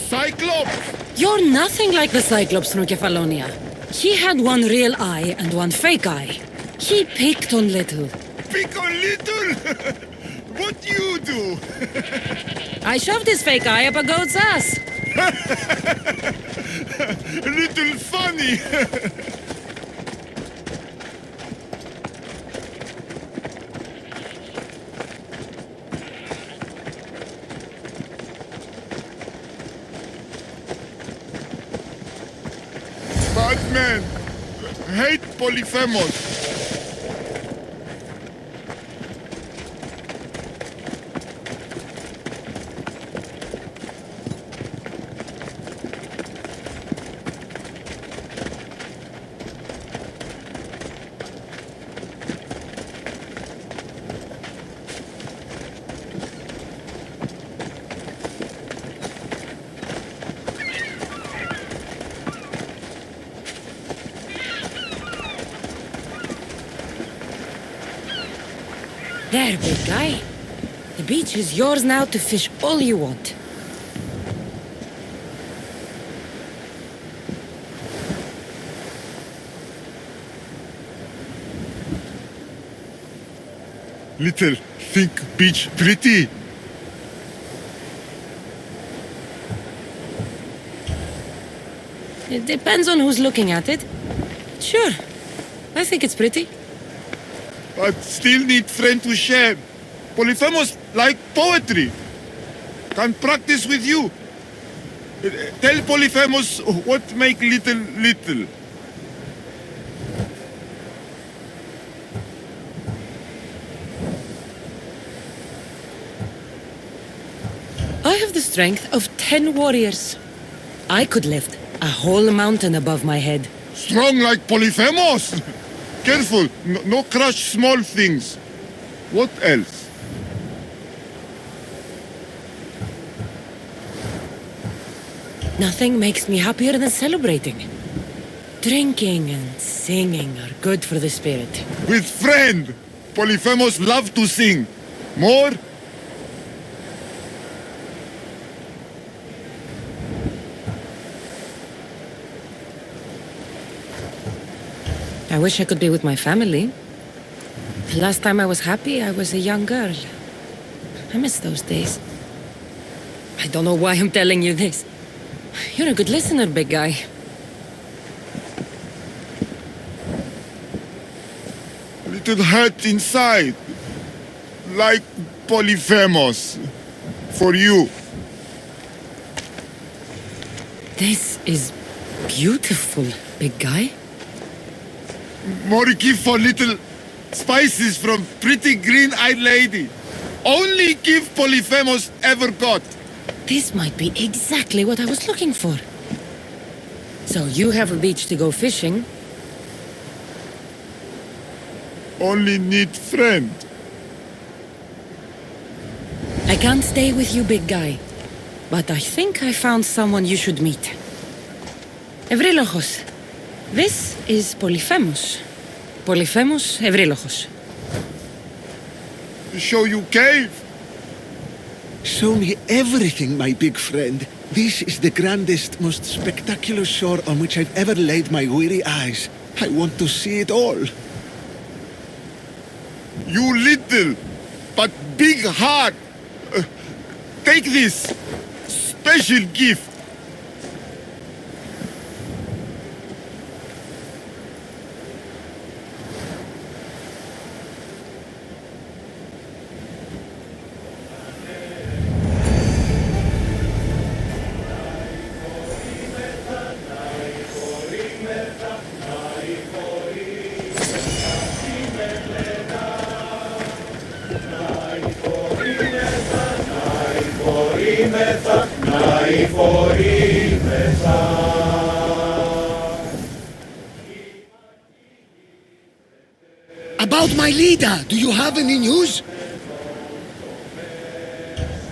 Speaker 3: Cyclops! You're nothing like the Cyclops, Nukefalonia. He had one real eye and one fake eye. He picked on Little.
Speaker 6: Pick on Little? What you do?
Speaker 3: I shoved his fake eye up a goat's ass.
Speaker 6: Little funny. Bad man. Hate Polyphemus.
Speaker 3: There, big guy. The beach is yours now to fish all you want.
Speaker 6: Little think beach pretty.
Speaker 3: It depends on who's looking at it. Sure, I think it's pretty.
Speaker 6: But still need friend to share. Polyphemus like poetry. Can practice with you. Tell Polyphemus what make little little.
Speaker 3: I have the strength of 10 warriors. I could lift a whole mountain above my head.
Speaker 6: Strong like Polyphemus. Careful, no crush small things. What else?
Speaker 3: Nothing makes me happier than celebrating. Drinking and singing are good for the spirit.
Speaker 6: With friend. Polyphemus love to sing. More?
Speaker 3: I wish I could be with my family. The last time I was happy, I was a young girl. I miss those days. I don't know why I'm telling you this. You're a good listener, big guy.
Speaker 6: Little hurt inside. Like Polyphemus. For you.
Speaker 3: This is beautiful, big guy.
Speaker 6: More give for little spices from pretty green-eyed lady. Only give Polyphemus ever got.
Speaker 3: This might be exactly what I was looking for. So you have a beach to go fishing.
Speaker 6: Only need friend.
Speaker 3: I can't stay with you, big guy. But I think I found someone you should meet. Ευρύλοχος. This is Polyphemus. Polyphemus Ευρύλοχος.
Speaker 6: Show you cave.
Speaker 12: Show me everything, my big friend. This is the grandest, most spectacular shore on which I've ever laid my weary eyes. I want to see it all.
Speaker 6: You little, but big heart. Take this. Special gift.
Speaker 5: About my leader, do you have any news?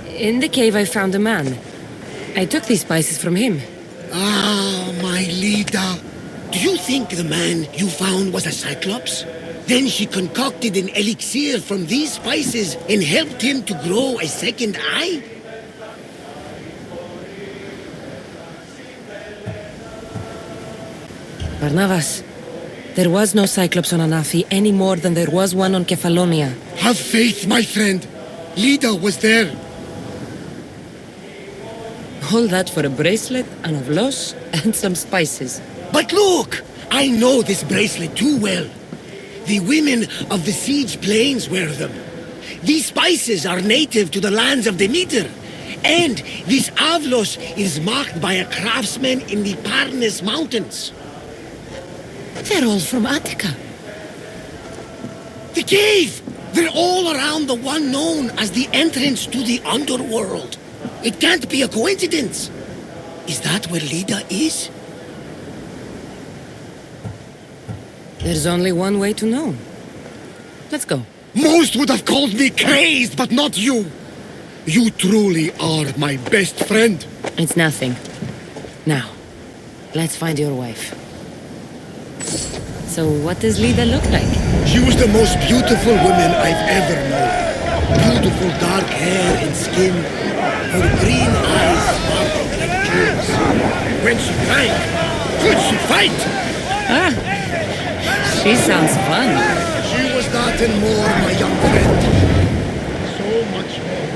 Speaker 3: In the cave I found a man. I took these spices from him.
Speaker 5: Ah, my leader. Do you think the man you found was a Cyclops? Then she concocted an elixir from these spices and helped him to grow a second eye?
Speaker 3: Barnabas, there was no Cyclops on Anafi any more than there was one on Kefalonia.
Speaker 5: Have faith, my friend. Lida was there.
Speaker 3: All that for a bracelet, an avlos, and some spices.
Speaker 5: But look! I know this bracelet too well. The women of the siege plains wear them. These spices are native to the lands of Demeter. And this avlos is marked by a craftsman in the Parnes Mountains.
Speaker 3: They're all from Attica.
Speaker 5: The cave! They're all around the one known as the entrance to the underworld. It can't be a coincidence. Is that where Lida is?
Speaker 3: There's only one way to know. Let's go.
Speaker 5: Most would have called me crazed, but not you. You truly are my best friend.
Speaker 3: It's nothing. Now, let's find your wife. So what does Lida look like?
Speaker 5: She was the most beautiful woman I've ever known. Beautiful dark hair and skin. Her green eyes sparkled like jewels. When she drank, could she fight?
Speaker 3: Ah, she sounds fun.
Speaker 5: She was That and more, my young friend. So much more.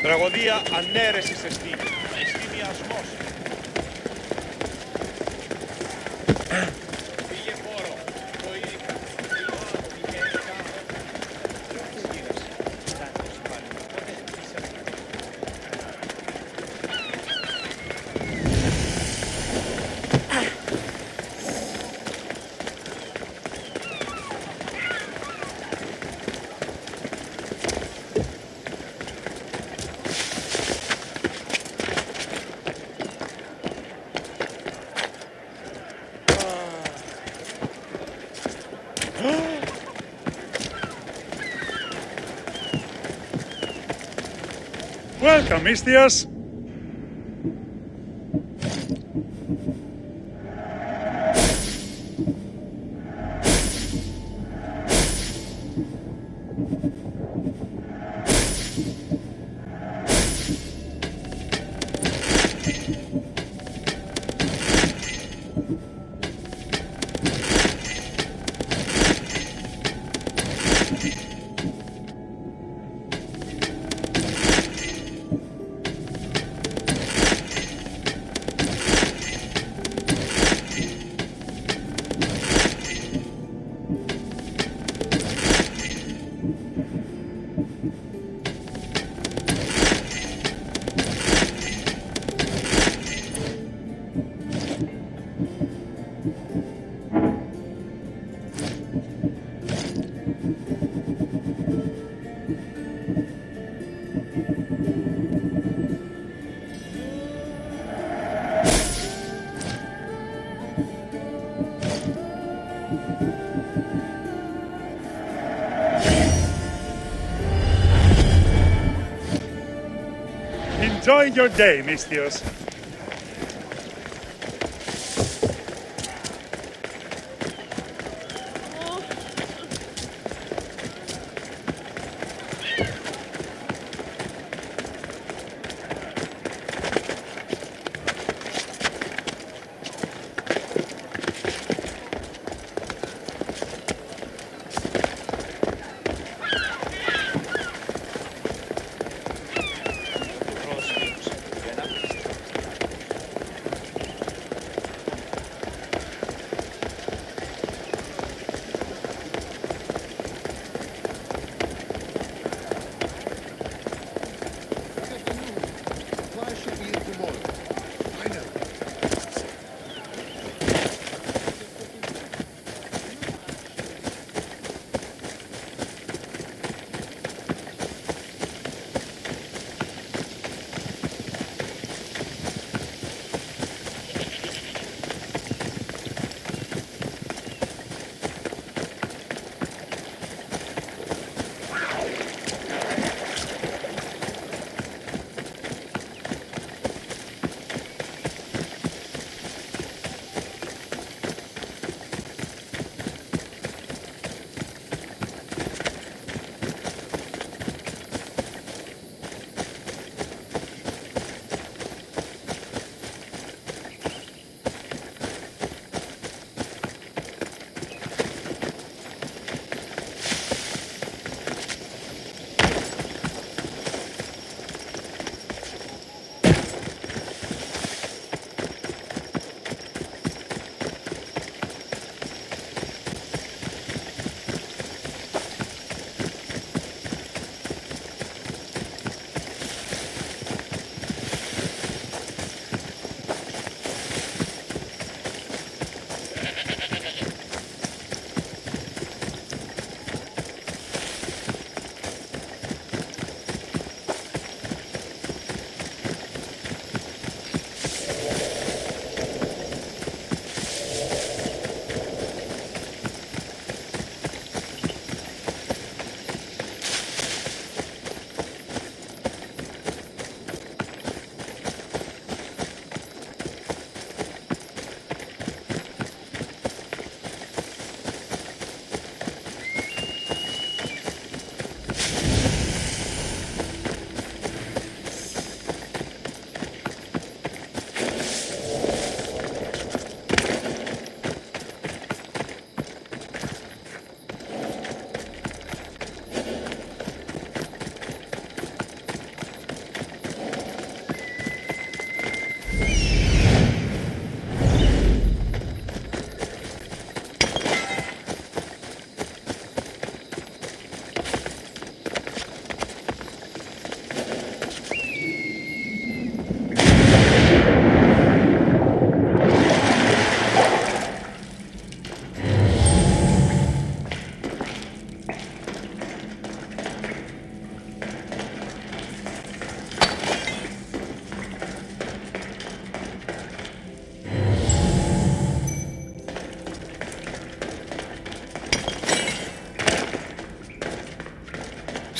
Speaker 9: Τραγωδία ανέρεσης εστί. Εστιμιασμός. Πήγε φόρο. Το είδηκα.
Speaker 8: Welcome, Istias. enjoying your day, Mistios?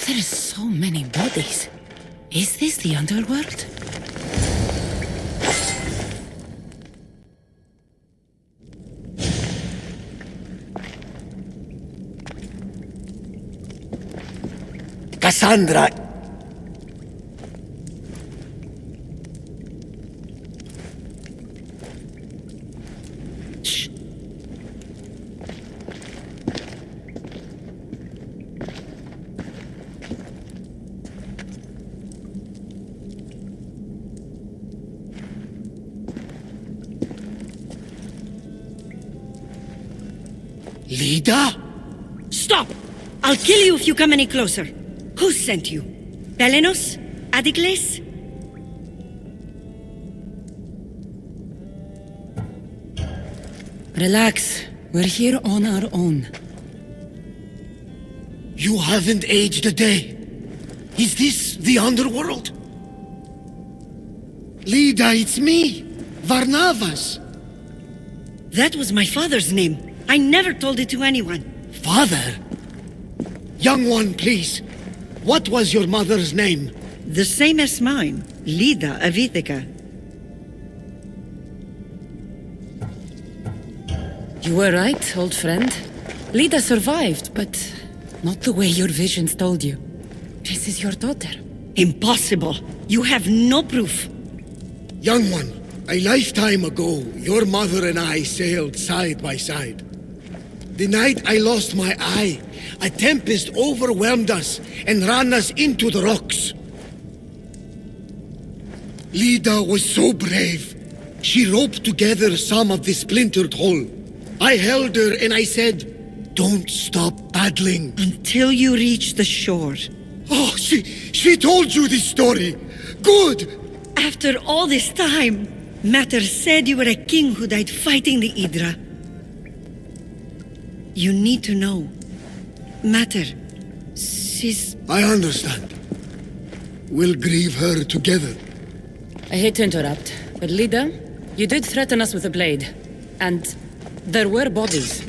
Speaker 3: There are so many bodies. Is this the underworld?
Speaker 5: Kassandra! Lida?
Speaker 3: Stop! I'll kill you if you come any closer. Who sent you? Pelenos? Adikles? Relax. We're here on our own.
Speaker 5: You haven't aged a day. Is this the underworld? Lida, it's me, Varnavas.
Speaker 3: That was my father's name. I never told it to anyone.
Speaker 5: Father? Young one, please. What was your mother's name?
Speaker 13: The same as mine, Lida of Ithaca.
Speaker 3: You were right, old friend. Lida survived, but not the way your visions told you. This is your daughter.
Speaker 13: Impossible. You have no proof.
Speaker 5: Young one, a lifetime ago, your mother and I sailed side by side. The night I lost my eye, a tempest overwhelmed us and ran us into the rocks. Lida was so brave. She roped together some of the splintered hull. I held her and I said, "Don't stop paddling."
Speaker 13: Until you reach the shore.
Speaker 5: Oh, she told you this story. Good!
Speaker 13: After all this time, Mater said you were a king who died fighting the Hydra. You need to know. Mater, she's...
Speaker 5: I understand. We'll grieve her together.
Speaker 3: I hate to interrupt, but Lida, you did threaten us with a blade. And there were bodies.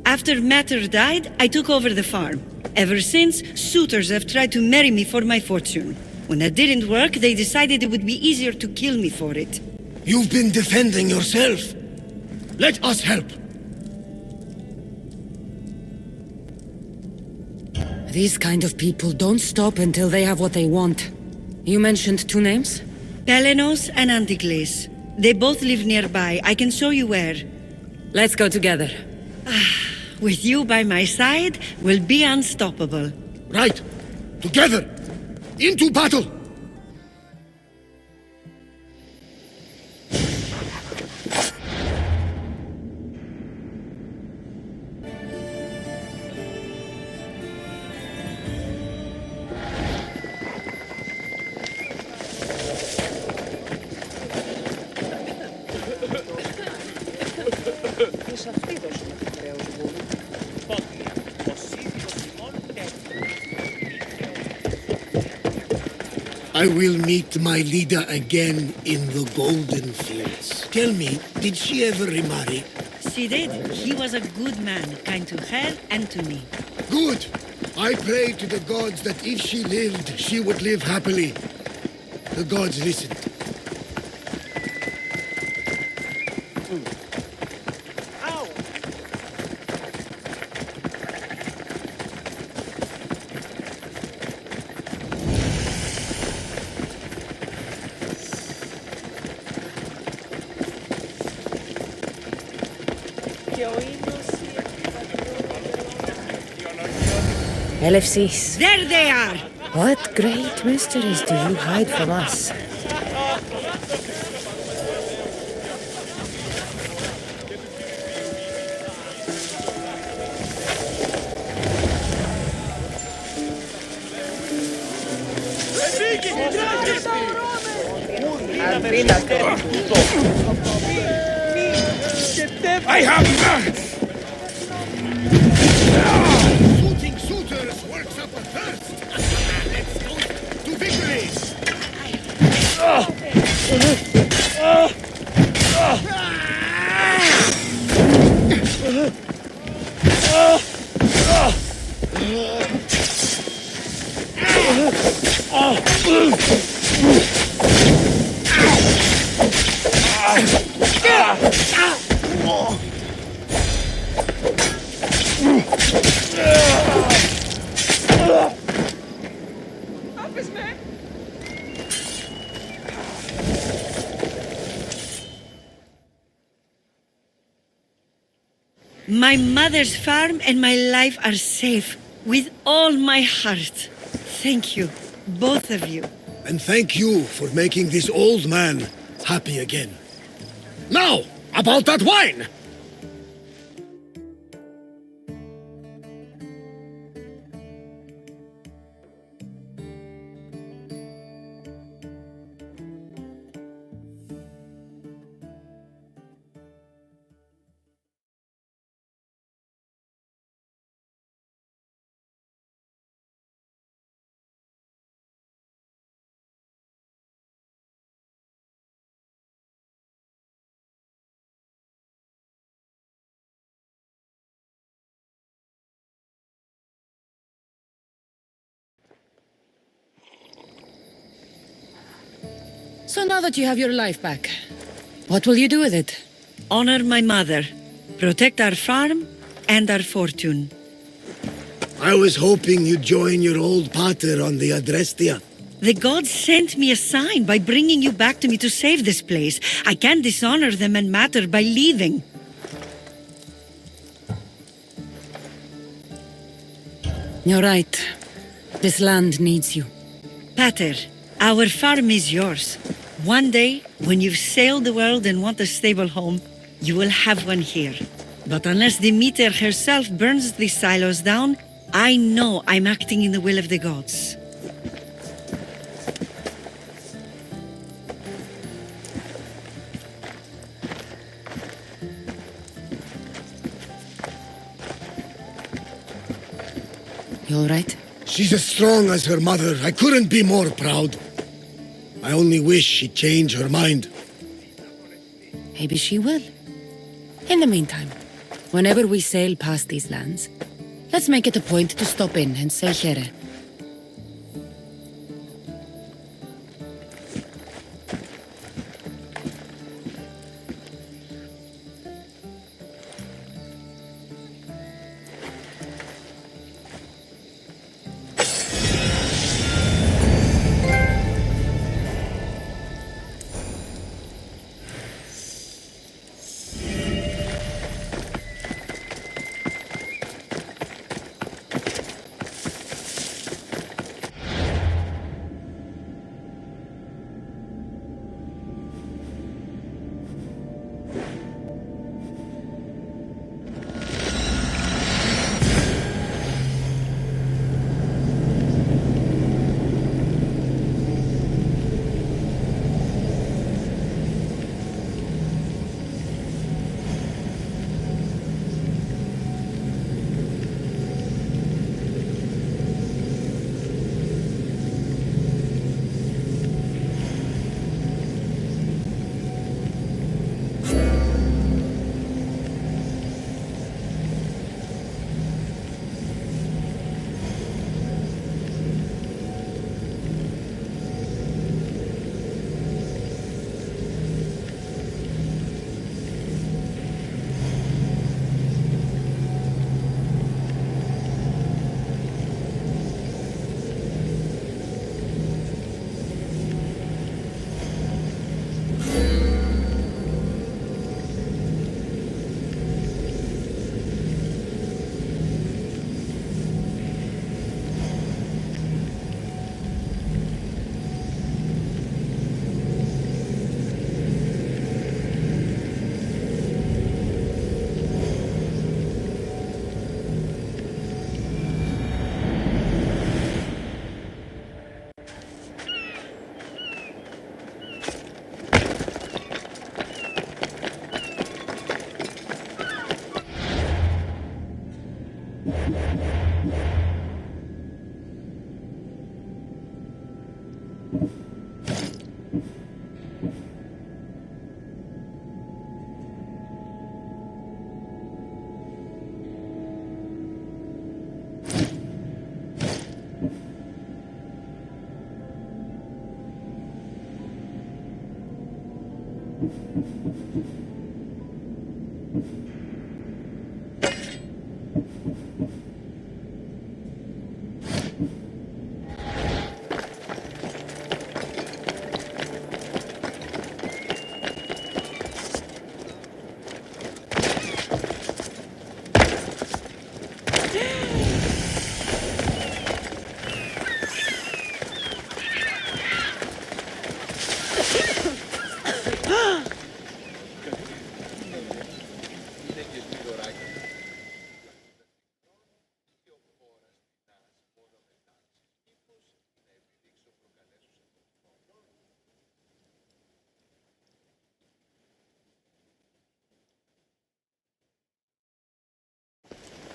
Speaker 13: After Mater died, I took over the farm. Ever since, suitors have tried to marry me for my fortune. When that didn't work, they decided it would be easier to kill me for it.
Speaker 5: You've been defending yourself. Let us help.
Speaker 3: These kind of people don't stop until they have what they want. You mentioned two names?
Speaker 13: Pelenos and Anticles. They both live nearby. I can show you where.
Speaker 3: Let's go together.
Speaker 13: With you by my side, we'll be unstoppable.
Speaker 5: Right. Together. Into battle. I will meet my leader again in the Golden Fields. Tell me, did she ever remarry?
Speaker 13: She did. He was a good man, kind to her and to me.
Speaker 5: Good. I pray to the gods that if she lived, she would live happily. The gods listened.
Speaker 3: LFCs.
Speaker 13: There they are!
Speaker 3: What great mysteries do you hide from us?
Speaker 4: I have...
Speaker 5: Shooting suitors works up a thirst. Let's go to victory.
Speaker 13: My mother's farm and my life are safe. With all my heart. Thank you, both of you.
Speaker 5: And thank you for making this old man happy again. Now, about that wine!
Speaker 3: So now that you have your life back, what will you do with it?
Speaker 13: Honor my mother, protect our farm and our fortune.
Speaker 5: I was hoping you'd join your old pater on the Adrestia.
Speaker 13: The gods sent me a sign by bringing you back to me to save this place. I can't dishonor them and matter by leaving.
Speaker 3: You're right. This land needs you.
Speaker 13: Pater, our farm is yours. One day, when you've sailed the world and want a stable home, you will have one here. But unless Demeter herself burns these silos down, I know I'm acting in the will of the gods.
Speaker 3: You all right?
Speaker 5: She's as strong as her mother. I couldn't be more proud. I only wish she'd change her mind.
Speaker 3: Maybe she will. In the meantime, whenever we sail past these lands, let's make it a point to stop in and say here.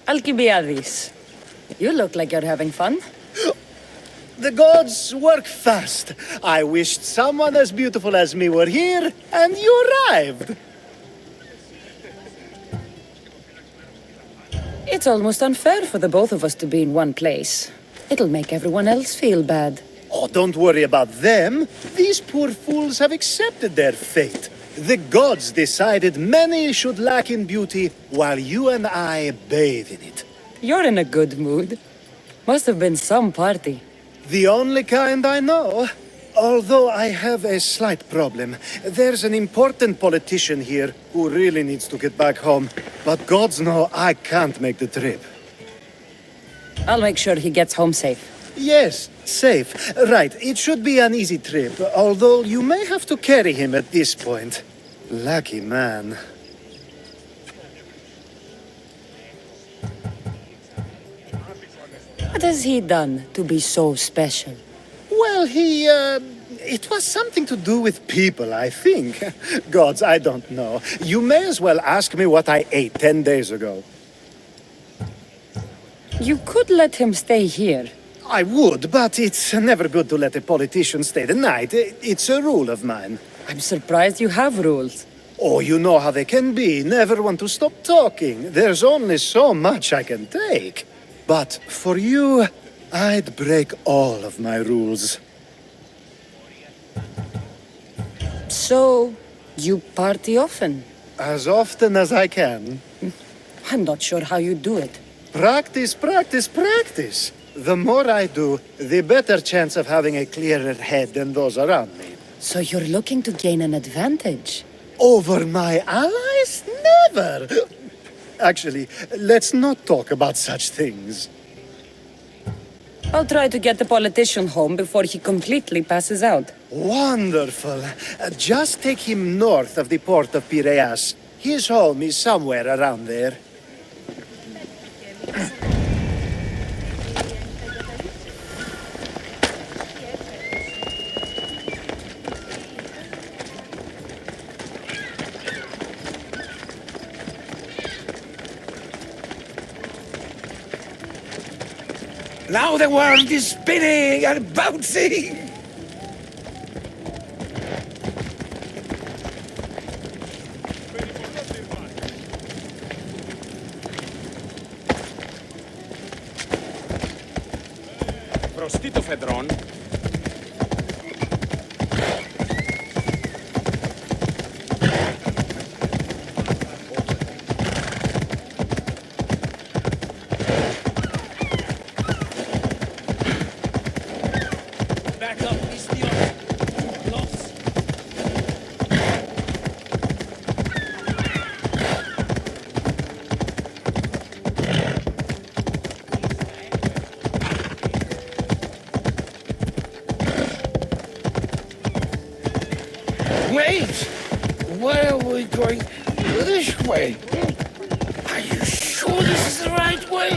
Speaker 3: Alcibiades, you look like you're having fun.
Speaker 14: The gods work fast. I wished someone as beautiful as me were here, and you arrived.
Speaker 3: It's almost unfair for the both of us to be in one place. It'll make everyone else feel bad.
Speaker 14: Oh, don't worry about them. These poor fools have accepted their fate. The gods decided many should lack in beauty, while you and I bathe in it.
Speaker 3: You're in a good mood. Must have been some party.
Speaker 14: The only kind I know. Although I have a slight problem. There's an important politician here who really needs to get back home. But gods know I can't make the trip.
Speaker 3: I'll make sure he gets home safe.
Speaker 14: Yes, safe. Right, it should be an easy trip, although you may have to carry him at this point. Lucky man.
Speaker 3: What has he done to be so special?
Speaker 14: Well, it was something to do with people, I think. Gods, I don't know. You may as well ask me what I ate 10 days ago.
Speaker 3: You could let him stay here.
Speaker 14: I would, but it's never good to let a politician stay the night. It's a rule of mine.
Speaker 3: I'm surprised you have rules.
Speaker 14: Oh, you know how they can be. Never want to stop talking. There's only so much I can take. But for you, I'd break all of my rules.
Speaker 3: So, you party often?
Speaker 14: As often as I can.
Speaker 3: I'm not sure how you do it.
Speaker 14: Practice, practice, practice. The more I do, the better chance of having a clearer head than those around me.
Speaker 3: So you're looking to gain an advantage?
Speaker 14: Over my allies? Never! Actually, let's not talk about such things.
Speaker 3: I'll try to get the politician home before he completely passes out.
Speaker 14: Wonderful. Just take him north of the port of Piraeus. His home is somewhere around there.
Speaker 4: Now the world is spinning and bouncing!
Speaker 9: Μπροστί το φεδρόν.
Speaker 4: Wait! Where are we going? This way? Are you sure this is the right way?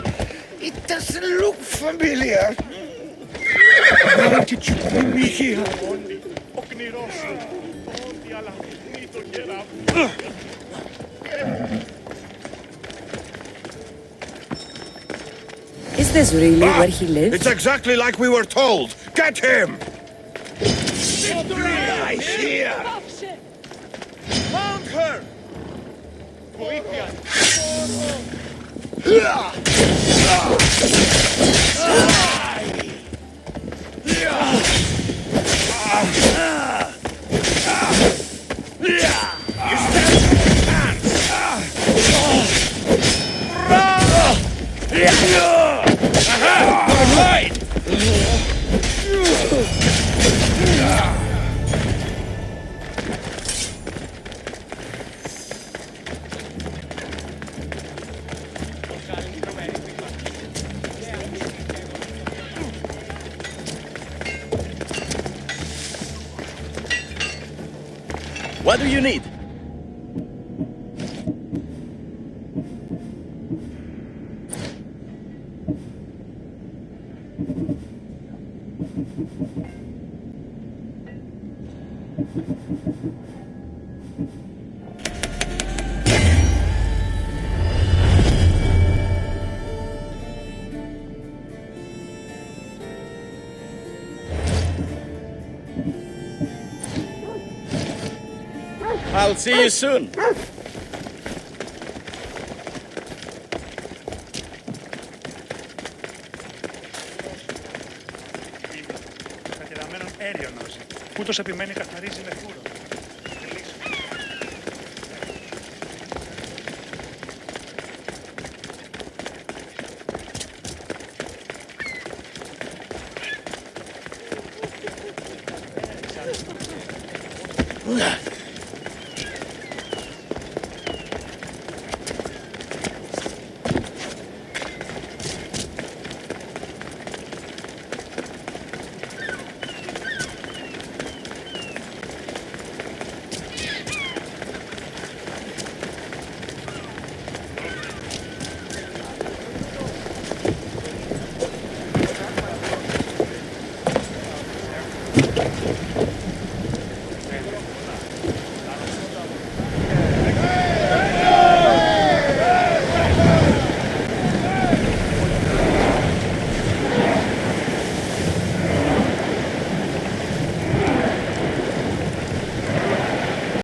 Speaker 4: It doesn't look familiar. Why did you bring me here?
Speaker 3: Is this really where he lives?
Speaker 1: It's exactly like we were told. Get him!
Speaker 4: Nice here!
Speaker 1: Found her!
Speaker 15: What do you need? I'll see you soon.
Speaker 8: Έρionος. Ούτως επιμένει καθαρίζει με φούρο.